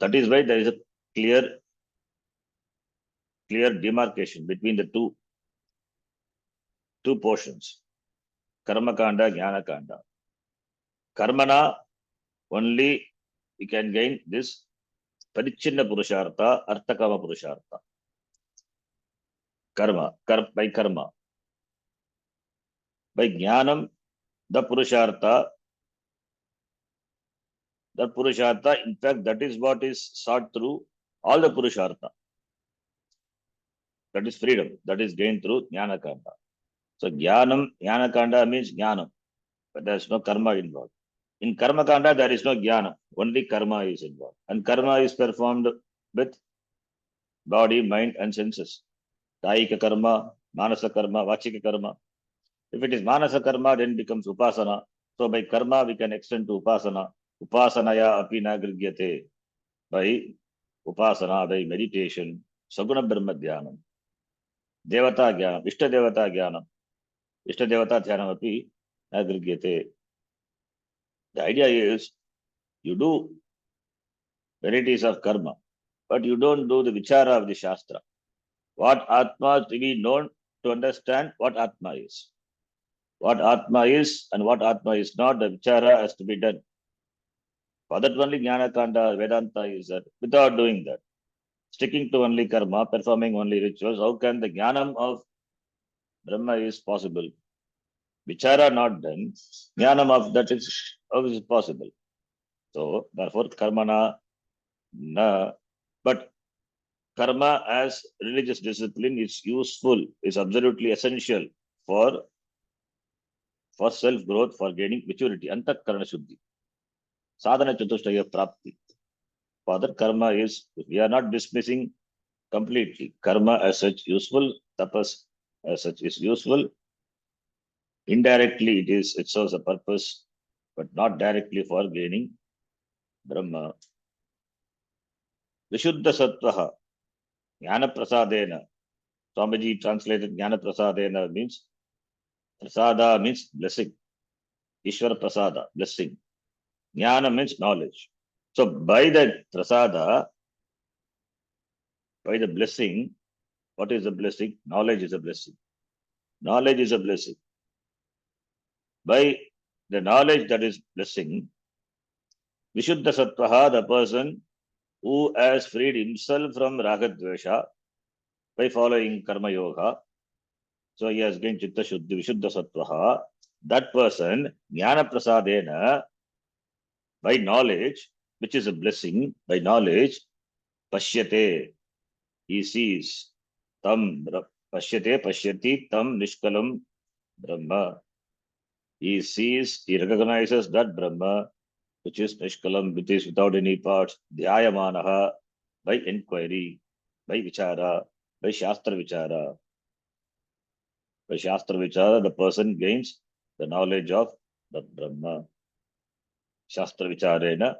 That is why there is a clear demarcation between the two portions. Karma Kanda, Jnana Kanda. Karmana, only we can gain this Parichinna Purushartha, Arthakama Purushartha. By karma. By Jnanam, the Purushartha, in fact, that is what is sought through all the Purushartha. That is freedom. That is gained through Jnana Kanda. So Jnana Kanda means Jnanam, but there is no karma involved. In Karma Kanda, there is no Jnana, only karma is involved. And karma is performed with body, mind, and senses. Kaika karma, manasa karma, vachika karma. If it is manasa karma, then it becomes upasana. So by karma, we can extend to upasana. Upasanaya api nagrigyate. By upasana, by meditation, saguna brahma dhyanam. Devata jnanam, ishta devata jnanam. Ishta devata dhyanam api nagrigyate. The idea is, you do varieties of karma, but you don't do the vichara of the Shastra. What Atma is to be known to understand what Atma is. What Atma is and what Atma is not, the vichara has to be done. For that only Jnana Kanda, Vedanta is that. Without doing that, sticking to only karma, performing only rituals, how can the Jnanam of Brahma is possible? Vichara not done, Jnanam of that is, how is it possible? So, therefore, karmana, na, but karma as religious discipline is useful, is absolutely essential for self-growth, for gaining maturity, antakarana shuddhi, sadhana chatushtaya prapti. Father, karma is, we are not dismissing completely. Karma as such useful, tapas as such is useful. Indirectly, it serves a purpose, but not directly for gaining Brahma. Vishuddha Sattvaha, Jnana Prasadena. Swamiji translated Jnana Prasadena means, Prasada means blessing. Ishvara Prasada, blessing. Jnana means knowledge. So by the Prasada, by the blessing, what is the blessing? Knowledge is a blessing. Knowledge is a blessing. By the knowledge that is blessing, Vishuddha Sattvaha, the person who has freed himself from Ragadvesha by following Karma Yoga, so he has gained Chitta Shuddhi, Vishuddha Sattvaha. That person, Jnana Prasadena, by knowledge, which is a blessing, by knowledge, Pashyate, he sees, Tam, Pashyate, Pashyati, Tam, Nishkalam, Brahma. He sees, he recognizes that Brahma, which is Nishkalam, which is without any parts, Dhyayamanaha, by inquiry, by Vichara, by Shastra Vichara. By Shastra Vichara, the person gains the knowledge of the Brahma. Shastra Vicharena,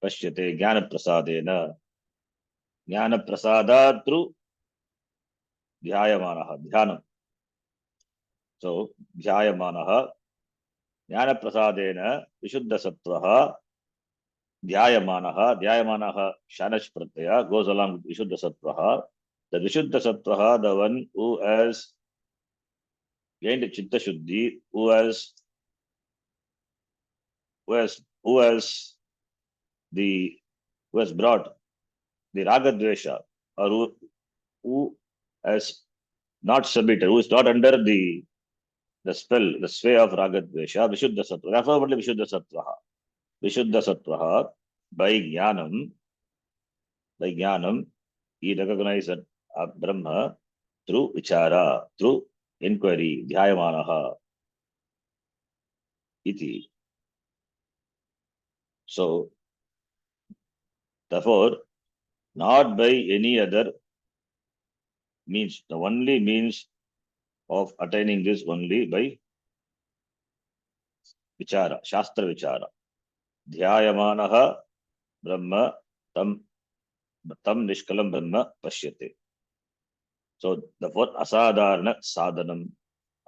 Pashyate, Jnana Prasadena. Jnana Prasada through Dhyayamanaha, Dhyanam. So, Dhyayamanaha, Jnana Prasadena, Vishuddha Sattvaha, Dhyayamanaha, Shanash Pratyaya, goes along with Vishuddha Sattvaha. The Vishuddha Sattvaha, the one who has gained Chitta Shuddhi, who has brought the Ragadvesha, or who has not submitted, who is not under the spell, the sway of Ragadvesha, Vishuddha Sattva. Therefore, only Vishuddha Sattvaha. Vishuddha Sattvaha, by Jnanam, he recognizes Brahma through Vichara, through inquiry, Dhyayamanaha, iti. So, therefore, not by any other means. The only means of attaining this only by Vichara, Shastra Vichara. Dhyayamanaha Brahma tam Nishkalam Brahma Pashyate. So, therefore, Asadharana Sadhanam,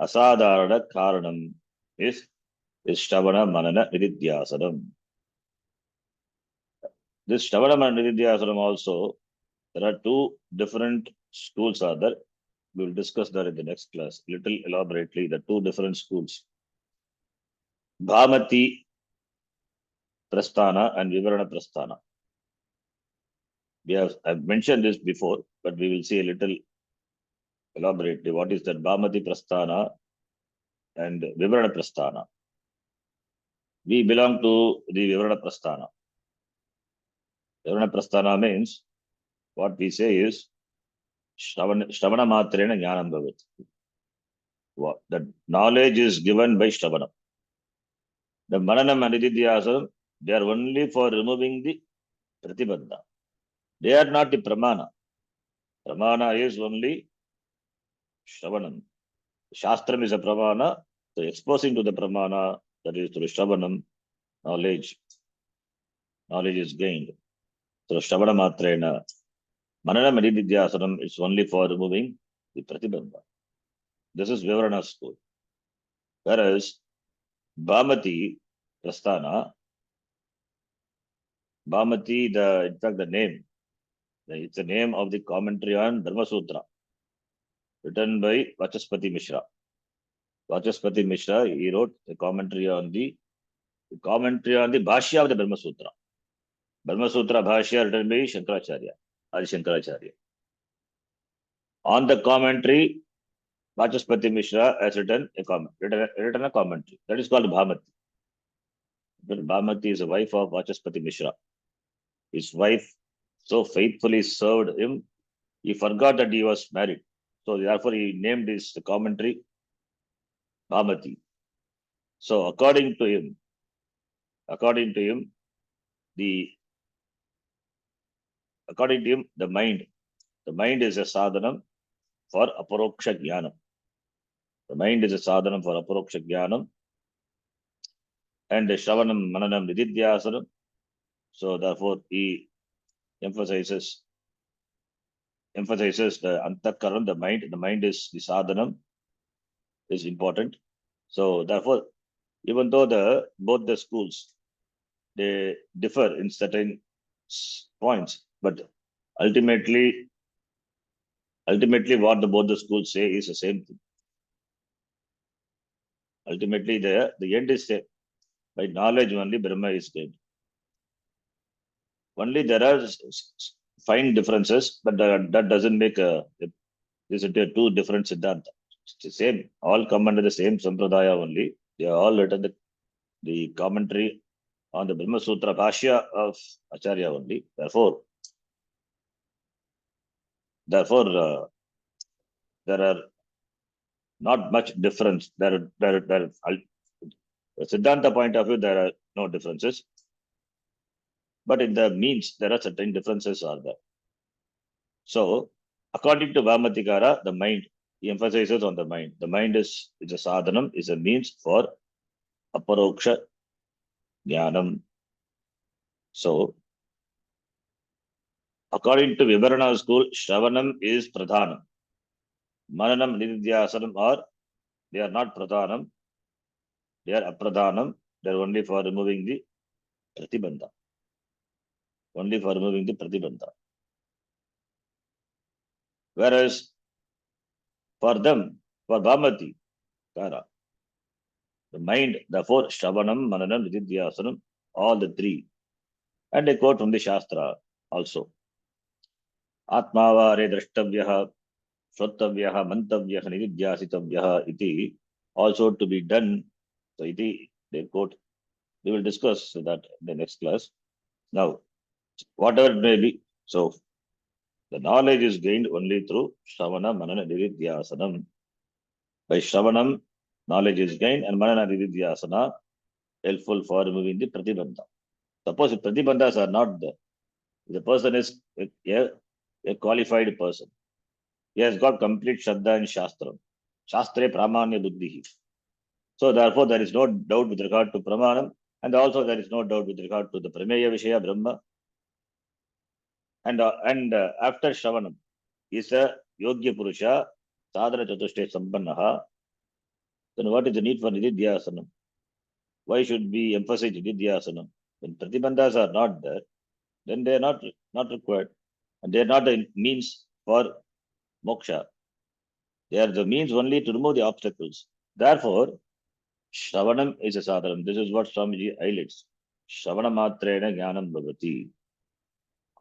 Asadharana Karanam is Shravana Manana Nididhyasanam. This Shravana Manana Nididhyasanam also, there are two different schools are there. We will discuss that in the next class, little elaborately, the two different schools. Bhamati Prasthana and Vivarana Prasthana. I've mentioned this before, but we will see a little elaborately. What is that Bhamati Prasthana and Vivarana Prasthana? We belong to the Vivarana Prasthana. Vivarana Prasthana means, what we say is, Shravana Matrena Jnanam Bhavat. The knowledge is given by Shravana. The Mananam and Nididhyasam, they are only for removing the Pratibandha. They are not the Pramana. Pramana is only Shravanam. Shastram is a Pramana. So exposing to the Pramana, that is through Shravanam, knowledge is gained. So Shravana Matrena. Mananam and Nididhyasanam is only for removing the Pratibandha. This is Vivarana school. Whereas Bhamati Prasthana, Bhamati, in fact, the name, it's the name of the commentary on Dharma Sutra, written by Vachaspati Mishra. Vachaspati Mishra, he wrote a commentary on the Bhashya of the Brahma Sutra. Brahma Sutra Bhashya written by Shankaracharya, Adi Shankaracharya. On the commentary, Vachaspati Mishra has written a commentary. That is called Bhamati. Bhamati is the wife of Vachaspati Mishra. His wife so faithfully served him, he forgot that he was married. So therefore he named his commentary Bhamati. So according to him, according to him, the mind is a sadhanam for aparoksha jnanam. The mind is a sadhanam for aparoksha jnanam, and shravanam, mananam, nididhyasanam. So therefore, he emphasizes the antakaran, the mind. The mind is the sadhanam, is important. So therefore, even though both the schools, they differ in certain points, but ultimately what both the schools say is the same thing. Ultimately, the end is same. By knowledge only Brahma is gained. Only there are fine differences, but that doesn't make these are two different siddhanta. It's the same. All come under the same sampradaya only. They are all written the commentary on the Brahma Sutra Bhashya of Acharya only. Therefore, there are not much difference. The Siddhanta point of view, there are no differences. But in the means, there are certain differences are there. So, according to Vamatikara, the mind, he emphasizes on the mind. The mind is a sadhanam, is a means for aparoksha jnanam. So, according to Vivarana school, Shravanam is pradhanam. Mananam, nididhyasanam are, they are not pradhanam, they are apradhanam. They are only for removing the pratibandha. Only for removing the pratibandha. Whereas for them, for Bhamati, Kara, the mind, therefore, Shravanam, Mananam, Nididhyasanam, all the three. And a quote from the Shastra also. Atmavare drashtavyaha, shrottavyaha, mantavyaha, nididhyasitavyaha iti, also to be done. So iti, they quote. We will discuss that in the next class. Now, whatever it may be, so the knowledge is gained only through Shravana, Manana, Nididhyasanam. By Shravanam, knowledge is gained, and Manana, Nididhyasana, helpful for removing the pratibandha. Suppose if pratibandhas are not there, the person is a qualified person. He has got complete Shraddha in Shastra. Shastre Pramanya Buddhi. So therefore, there is no doubt with regard to Pramanam, and also there is no doubt with regard to the Prameya Vishaya Brahma. And after Shravanam, is a Yogya Purusha, Sadhana Chatushte Sampannaha. Then what is the need for Nididhyasanam? Why should we emphasize Nididhyasanam? When Pratibandhas are not there, then they are not required. And they are not a means for moksha. They are the means only to remove the obstacles. Therefore, Shravanam is a sadhanam. This is what Swamiji highlights. Shravana matrena jnanam bhavati.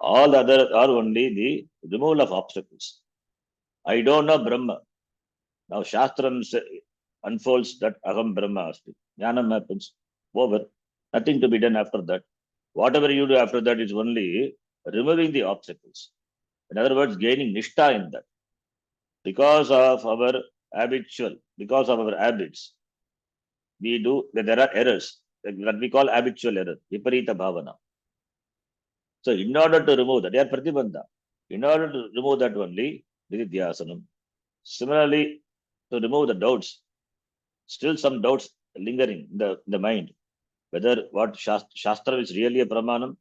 All other are only the removal of obstacles. I don't know Brahma. Now Shastram unfolds that Aham Brahma asti. Jnanam happens. Over. Nothing to be done after that. Whatever you do after that is only removing the obstacles. In other words, gaining nishta in that. Because of our because of our habits, there are errors that we call habitual error, viparita bhavana. So in order to remove that, they are pratibandha. In order to remove that only, nididhyasanam. Similarly, to remove the doubts, still some doubts lingering in the mind, whether what Shastra is really a pramanam,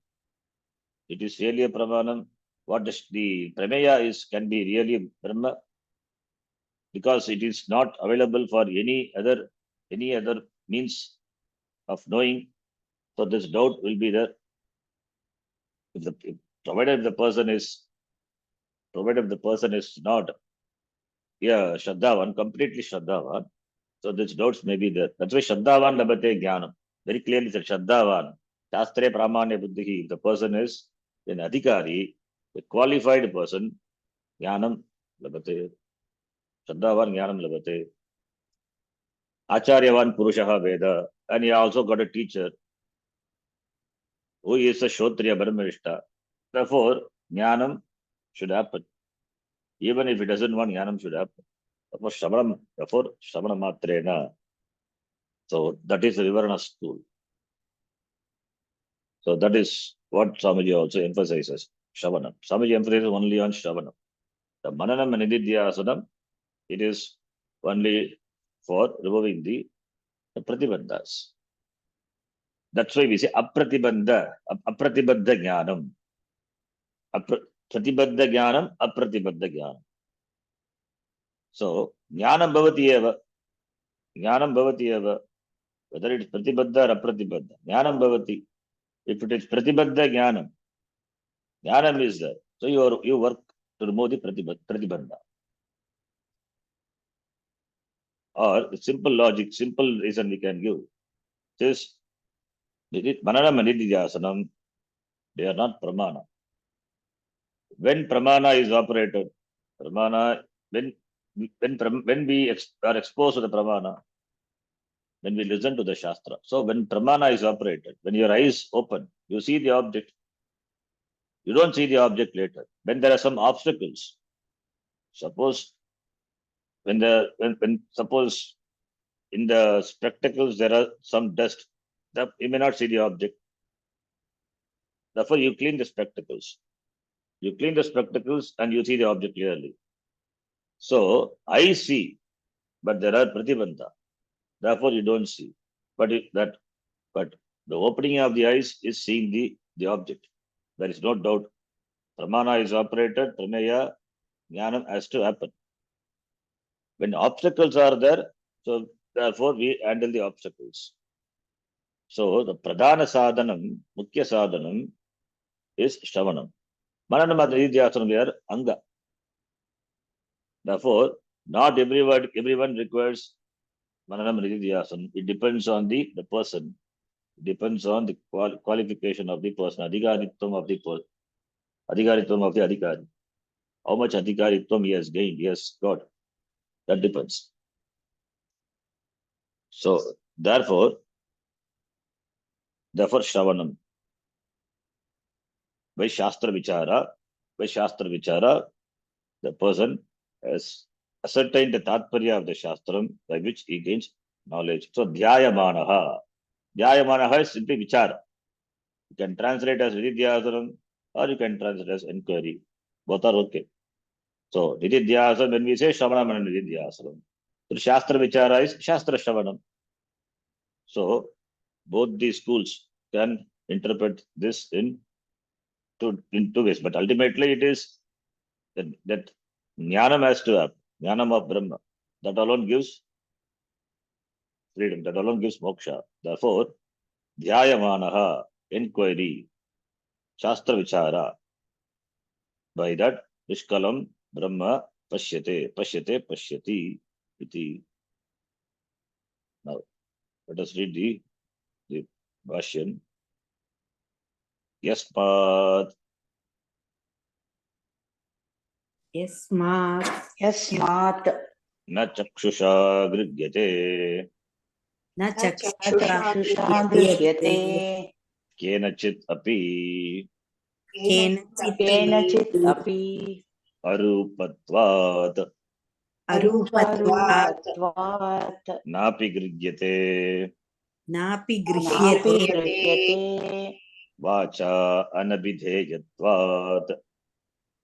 it is really a pramanam, what the prameya can be really Brahma, because it is not available for any other means of knowing. So this doubt will be there. Provided the person is not Shraddhavan, completely Shraddhavan. So these doubts may be there. That's why Shraddhavan labhate jnanam. Very clearly said Shraddhavan. Shastre pramanya buddhi. If the person is an adhikari, a qualified person, jnanam labhate. Shraddhavan jnanam labhate. Acharyavan purushaha veda. And he also got a teacher who is a Shotriya Brahmanishta. Therefore, jnanam should happen. Even if he doesn't want, jnanam should happen. Therefore, Shravana Matrena. So that is the Vivarana school. So that is what Swamiji also emphasizes. Shravanam. Swamiji emphasizes only on Shravanam. The Mananam and Nididhyasanam, it is only for removing the pratibandhas. That's why we say apratibandha, apratibandha jnanam. Pratibandha jnanam, apratibandha jnanam. So, jnanam bhavati eva. Jnanam bhavati eva. Whether it is pratibandha or apratibandha. Jnanam bhavati. If it is pratibandha jnanam, jnanam is there. So you work to remove the pratibandha. Or the simple logic, simple reason we can give. This Mananam and Nididhyasanam, they are not pramana. When pramana is operated, pramana, when we are exposed to the pramana, when we listen to the Shastra. So when pramana is operated, when your eyes open, you see the object. You don't see the object later. When there are some obstacles, suppose suppose in the spectacles there are some dust, that you may not see the object. Therefore, you clean the spectacles. You clean the spectacles and you see the object clearly. So I see, but there are pratibandha. Therefore, you don't see. But the opening of the eyes is seeing the object. There is no doubt. Pramana is operated, prameya, jnanam has to happen. When obstacles are there, so therefore we handle the obstacles. So the pradhana sadhanam, mukhya sadhanam is shravanam. Mananam and nididhyasanam, they are anga. Therefore, not everyone requires mananam and nididhyasanam. It depends on the person. It depends on the qualification of the person, adhikaritvam of the person, adhikaritvam of the adhikari. How much adhikaritvam he has gained, he has got. That depends. So, therefore, Shravanam. By Shastra Vichara, the person has ascertained the Tatparya of the Shastram by which he gains knowledge. So, Dhyayamanaha. Dhyayamanaha is simply Vichara. You can translate as Nididhyasanam or you can translate as inquiry. Both are okay. So, Nididhyasanam, when we say Shravanam and Nididhyasanam, so Shastra Vichara is Shastra Shravanam. So, both these schools can interpret this in two ways. But ultimately, it is that jnanam has to have, jnanam of Brahma. That alone gives freedom. That alone gives moksha. Therefore, dhyayamanaha, inquiry, shastra vichara. By that, Nishkalam Brahma pashyati, iti. Now, let us read the Bhashyan. Yasmat यस्मात् na chakshusha grihyate न चक्षुषा चक्षुषा गृह्यते kenachit api केनचित् अपि arupatvat अरूपत्वात् अरूपत्वात् napi grihyate नापि नापि गृह्यते गृह्यते vacha anabhidheyatvat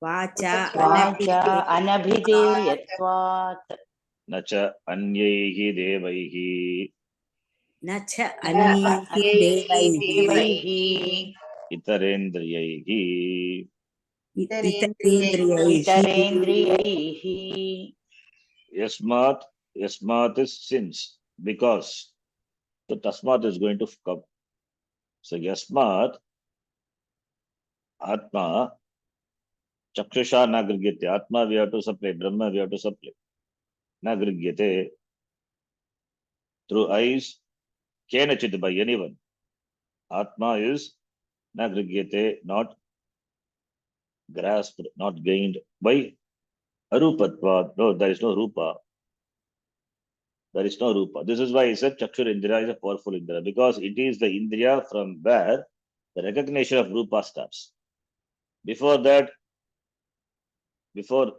वाचा वाचा अनभिधेयत्वात् अनभिधेयत्वात् na cha anyaihi devaihi न च अन्यैः देवैः देवैः itarendriyaihi इतरेन्द्रियैः इतरेन्द्रियैः yasmat is since, because. So tasmat is going to come. So yasmat atma chakshusha na grihyate. Atma we have to supply, Brahma we have to supply. Na grihyate, through eyes, kenachit, by anyone. Atma is na grihyate, not grasped, not gained by arupatva. No, there is no rupa. There is no rupa. This is why I said Chakshur Indriya is a powerful Indriya, because it is the Indriya from where the recognition of rupa starts. Before that, before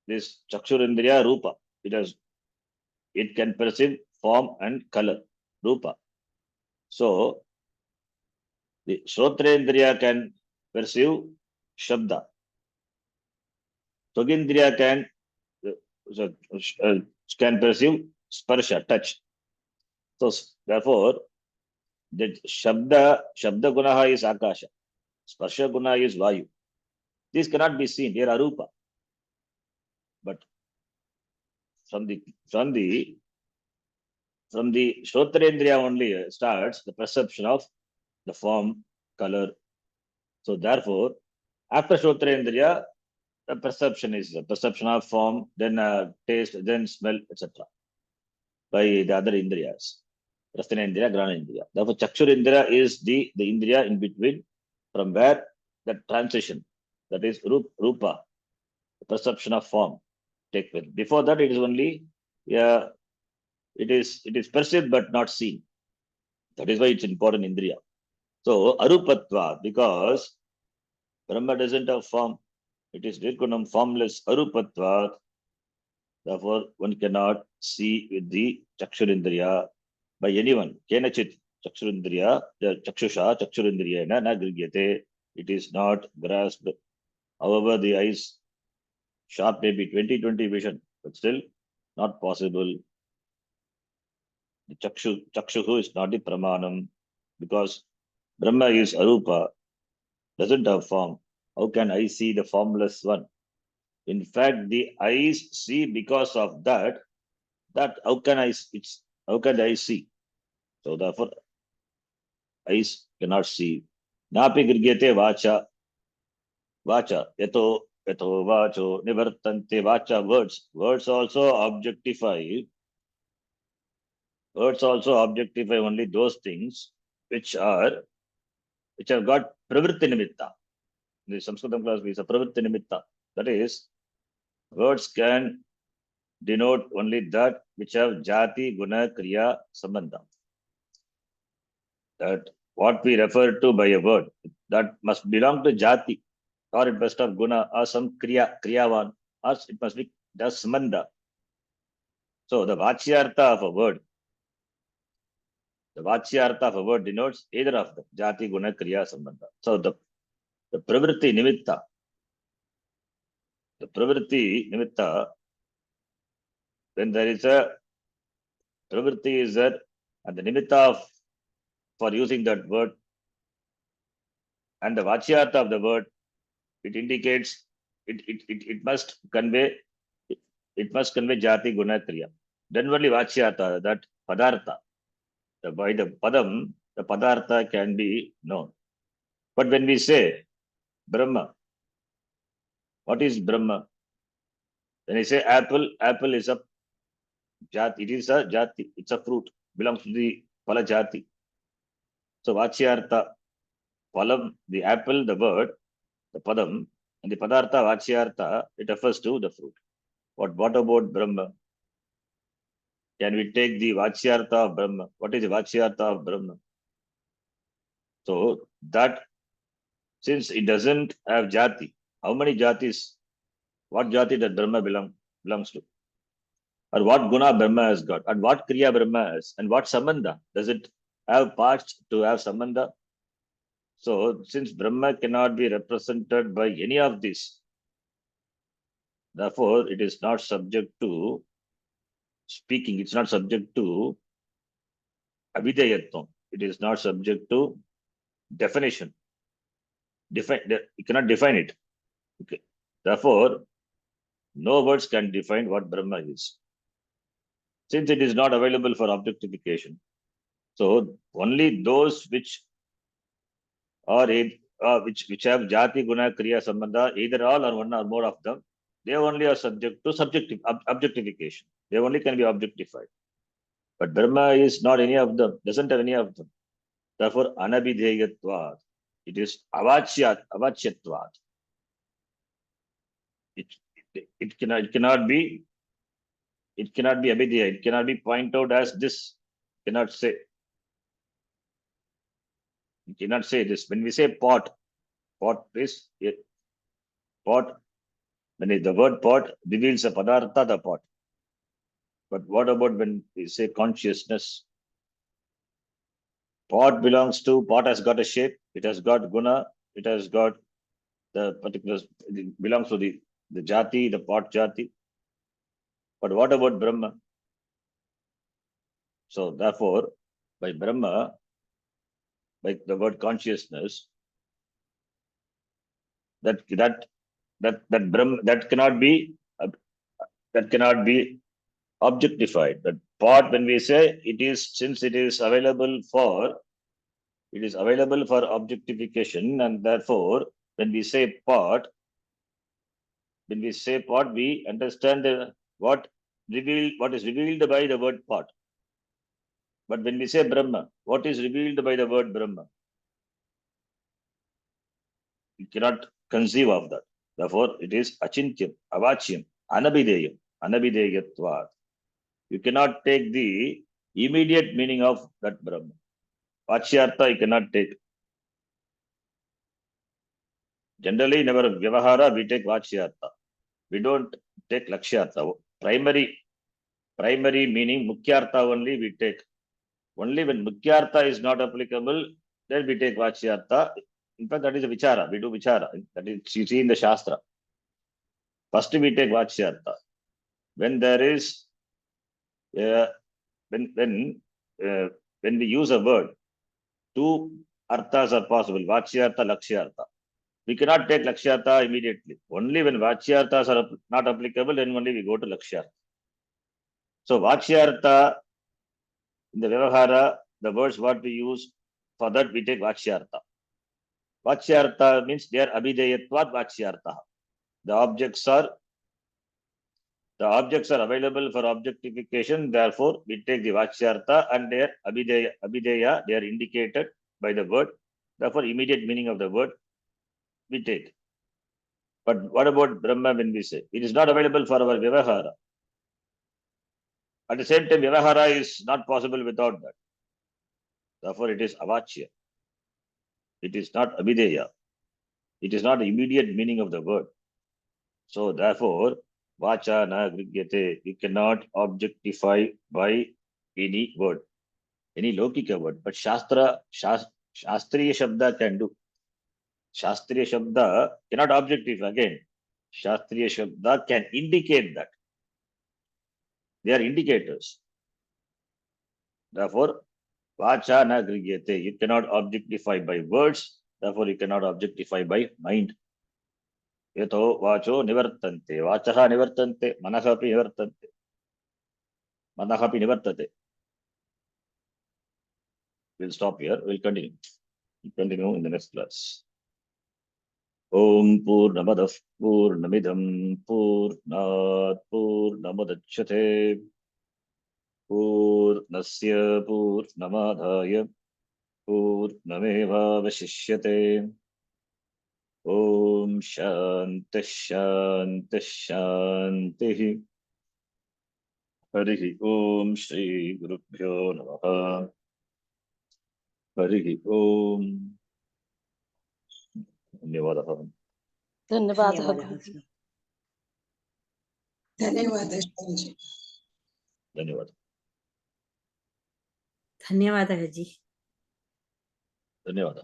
this Chakshur Indriya, rupa, it can perceive form and color, rupa. So The Shrotrendriya can perceive Shabda. Twagindriya so, uh, can perceive Sparsha, touch. So therefore, the Shabda Gunaha is Akasha. Sparsha Guna is Vayu. These cannot be seen. They are Arupa. But from the from the from the Shrotrendriya only starts the perception of the form, color. So therefore, after Shrotrendriya, the perception is the perception of form, then taste, then smell, etc. by the other Indriyas. Rasana Grana Indriya. Therefore, Chakshur Indriya is the Indriya in between from where the transition, that is Rupa, the perception of form, take place. Before that, it is only, yeah, it is perceived but not seen. That is why it's important Indriya. So, Arupatva, because Brahma doesn't have form, it is Nirgunam, formless, Arupatva. Therefore, one cannot see with the Chakshurindriya by anyone. Kenachit Chakshurindriya, Chakshusha, Chakshurindriyana, na grigyate. It is not grasped. However, the eyes sharp may be 20/20 vision, but still not possible. The Chakshuhu is not the Pramanam because Brahma is Arupa, doesn't have form. How can I see the formless one? In fact, the eyes see because of that. That how can I see? So therefore, eyes cannot see. Napi grigyate vacha. Vacha. Yato vacho nivartante vacha words. Words also objectify. Words also objectify only those things which have got pravritti nimitta. In the Sanskritam class, we say pravritti nimitta. That is, words can denote only that which have jati, guna, kriya, sambandha. That what we refer to by a word, that must belong to jati, or it must have guna, or some kriyavan, or it must be das sambandha. So the vachyartha of a word, denotes either of them, jati, guna, kriya, sambandha. So the pravritti nimitta, when there is a pravritti is there, and the nimitta for using that word, and the vachyartha of the word, it indicates it must convey jati, guna, kriya. Then only vachyartha, that padartha. By the padam, the padartha can be known. But when we say Brahma, what is Brahma? When I say apple is a jati. It is a jati. It's a fruit. Belongs to the phala jati. So vachyartha, phalam, the apple, the word, the padam, and the padartha, vachyartha, it refers to the fruit. What about Brahma? Can we take the vachyartha of Brahma? What is the vachyartha of Brahma? So that, since it doesn't have jati, how many jatis? What jati does Brahma belongs to? Or what guna Brahma has got? And what kriya Brahma has? And what sambandha? Does it have parts to have sambandha? So since Brahma cannot be represented by any of these, therefore it is not subject to speaking. It's not subject to avidayatvam. It is not subject to definition. You cannot define it. Okay. Therefore, no words can define what Brahma is. Since it is not available for objectification, so only those which are which have jati, guna, kriya, sambandha, either all or one or more of them, they only are subject to objectification. They only can be objectified. But Brahma is not any of them, doesn't have any of them. Therefore, anabhideyatvat. It is avachyatvat. It cannot be abhidheya. It cannot be pointed out as this. Cannot say. You cannot say this. When we say pot is pot. When the word pot reveals a padartha, the pot. But what about when we say consciousness? Pot belongs to, pot has got a shape, it has got guna, it has got the particular, it belongs to the jati, the pot jati. But what about Brahma? So therefore, by Brahma, by the word consciousness, that Brahma, that cannot be objectified. That pot, when we say it is, since it is available for objectification, and therefore when we say pot, we understand what is revealed by the word pot. But when we say Brahma, what is revealed by the word Brahma? You cannot conceive of that. Therefore, it is achintyam, avachyam, anabhideyam, anabhideyatvat. You cannot take the immediate meaning of that Brahma. Vachyartha you cannot take. Generally, in our Vyavahara, we take Vachyartha. We don't take Lakshyartha. Primary meaning, Mukhyartha only we take. Only when Mukhyartha is not applicable, then we take Vachyartha. In fact, that is a Vichara. We do Vichara. That is, you see in the Shastra. First, we take Vachyartha. When there is, when we use a word, two arthas are possible, Vachyartha, Lakshyartha. We cannot take Lakshyartha immediately. Only when Vachyarthas are not applicable, then only we go to Lakshyartha. So Vachyartha, in the Vyavahara, the words what we use, for that we take Vachyartha. Vachyartha means they are Abhideyatvat Vachyartha. The objects are available for objectification, therefore we take the Vachyartha, and they are Abhideya, they are indicated by the word. Therefore, immediate meaning of the word we take. But what about Brahma when we say? It is not available for our Vyavahara. At the same time, Vyavahara is not possible without that. Therefore, it is Avachya. It is not Abhideya. It is not the immediate meaning of the word. So, therefore, Vacha na grigyate. You cannot objectify by any word, any Lokika word. But Shastriya Shabda can do. Shastriya Shabda cannot objectify. Again, Shastriya Shabda can indicate that. They are indicators. Therefore, Vacha na grigyate. You cannot objectify by words. Therefore, you cannot objectify by mind. Yato vacho nivartante. Vachaha nivartante. Manaha api nivartante. Manaha api nivartate. We'll stop here. We'll continue. We'll continue in the next class. Om Purnamadah Purnamidam Purnat Purnamudachyate Purnasya Purnamadhaya Purnameva Vashishyate. Om Shanti Shanti Shanti. Harihi Om Shri Gurubhyo Namaha. Harihi Om. Dhanyavadah. धन्यवादः धन्यवादः गुरुजी। धन्यवाद धन्यवादः जी धन्यवाद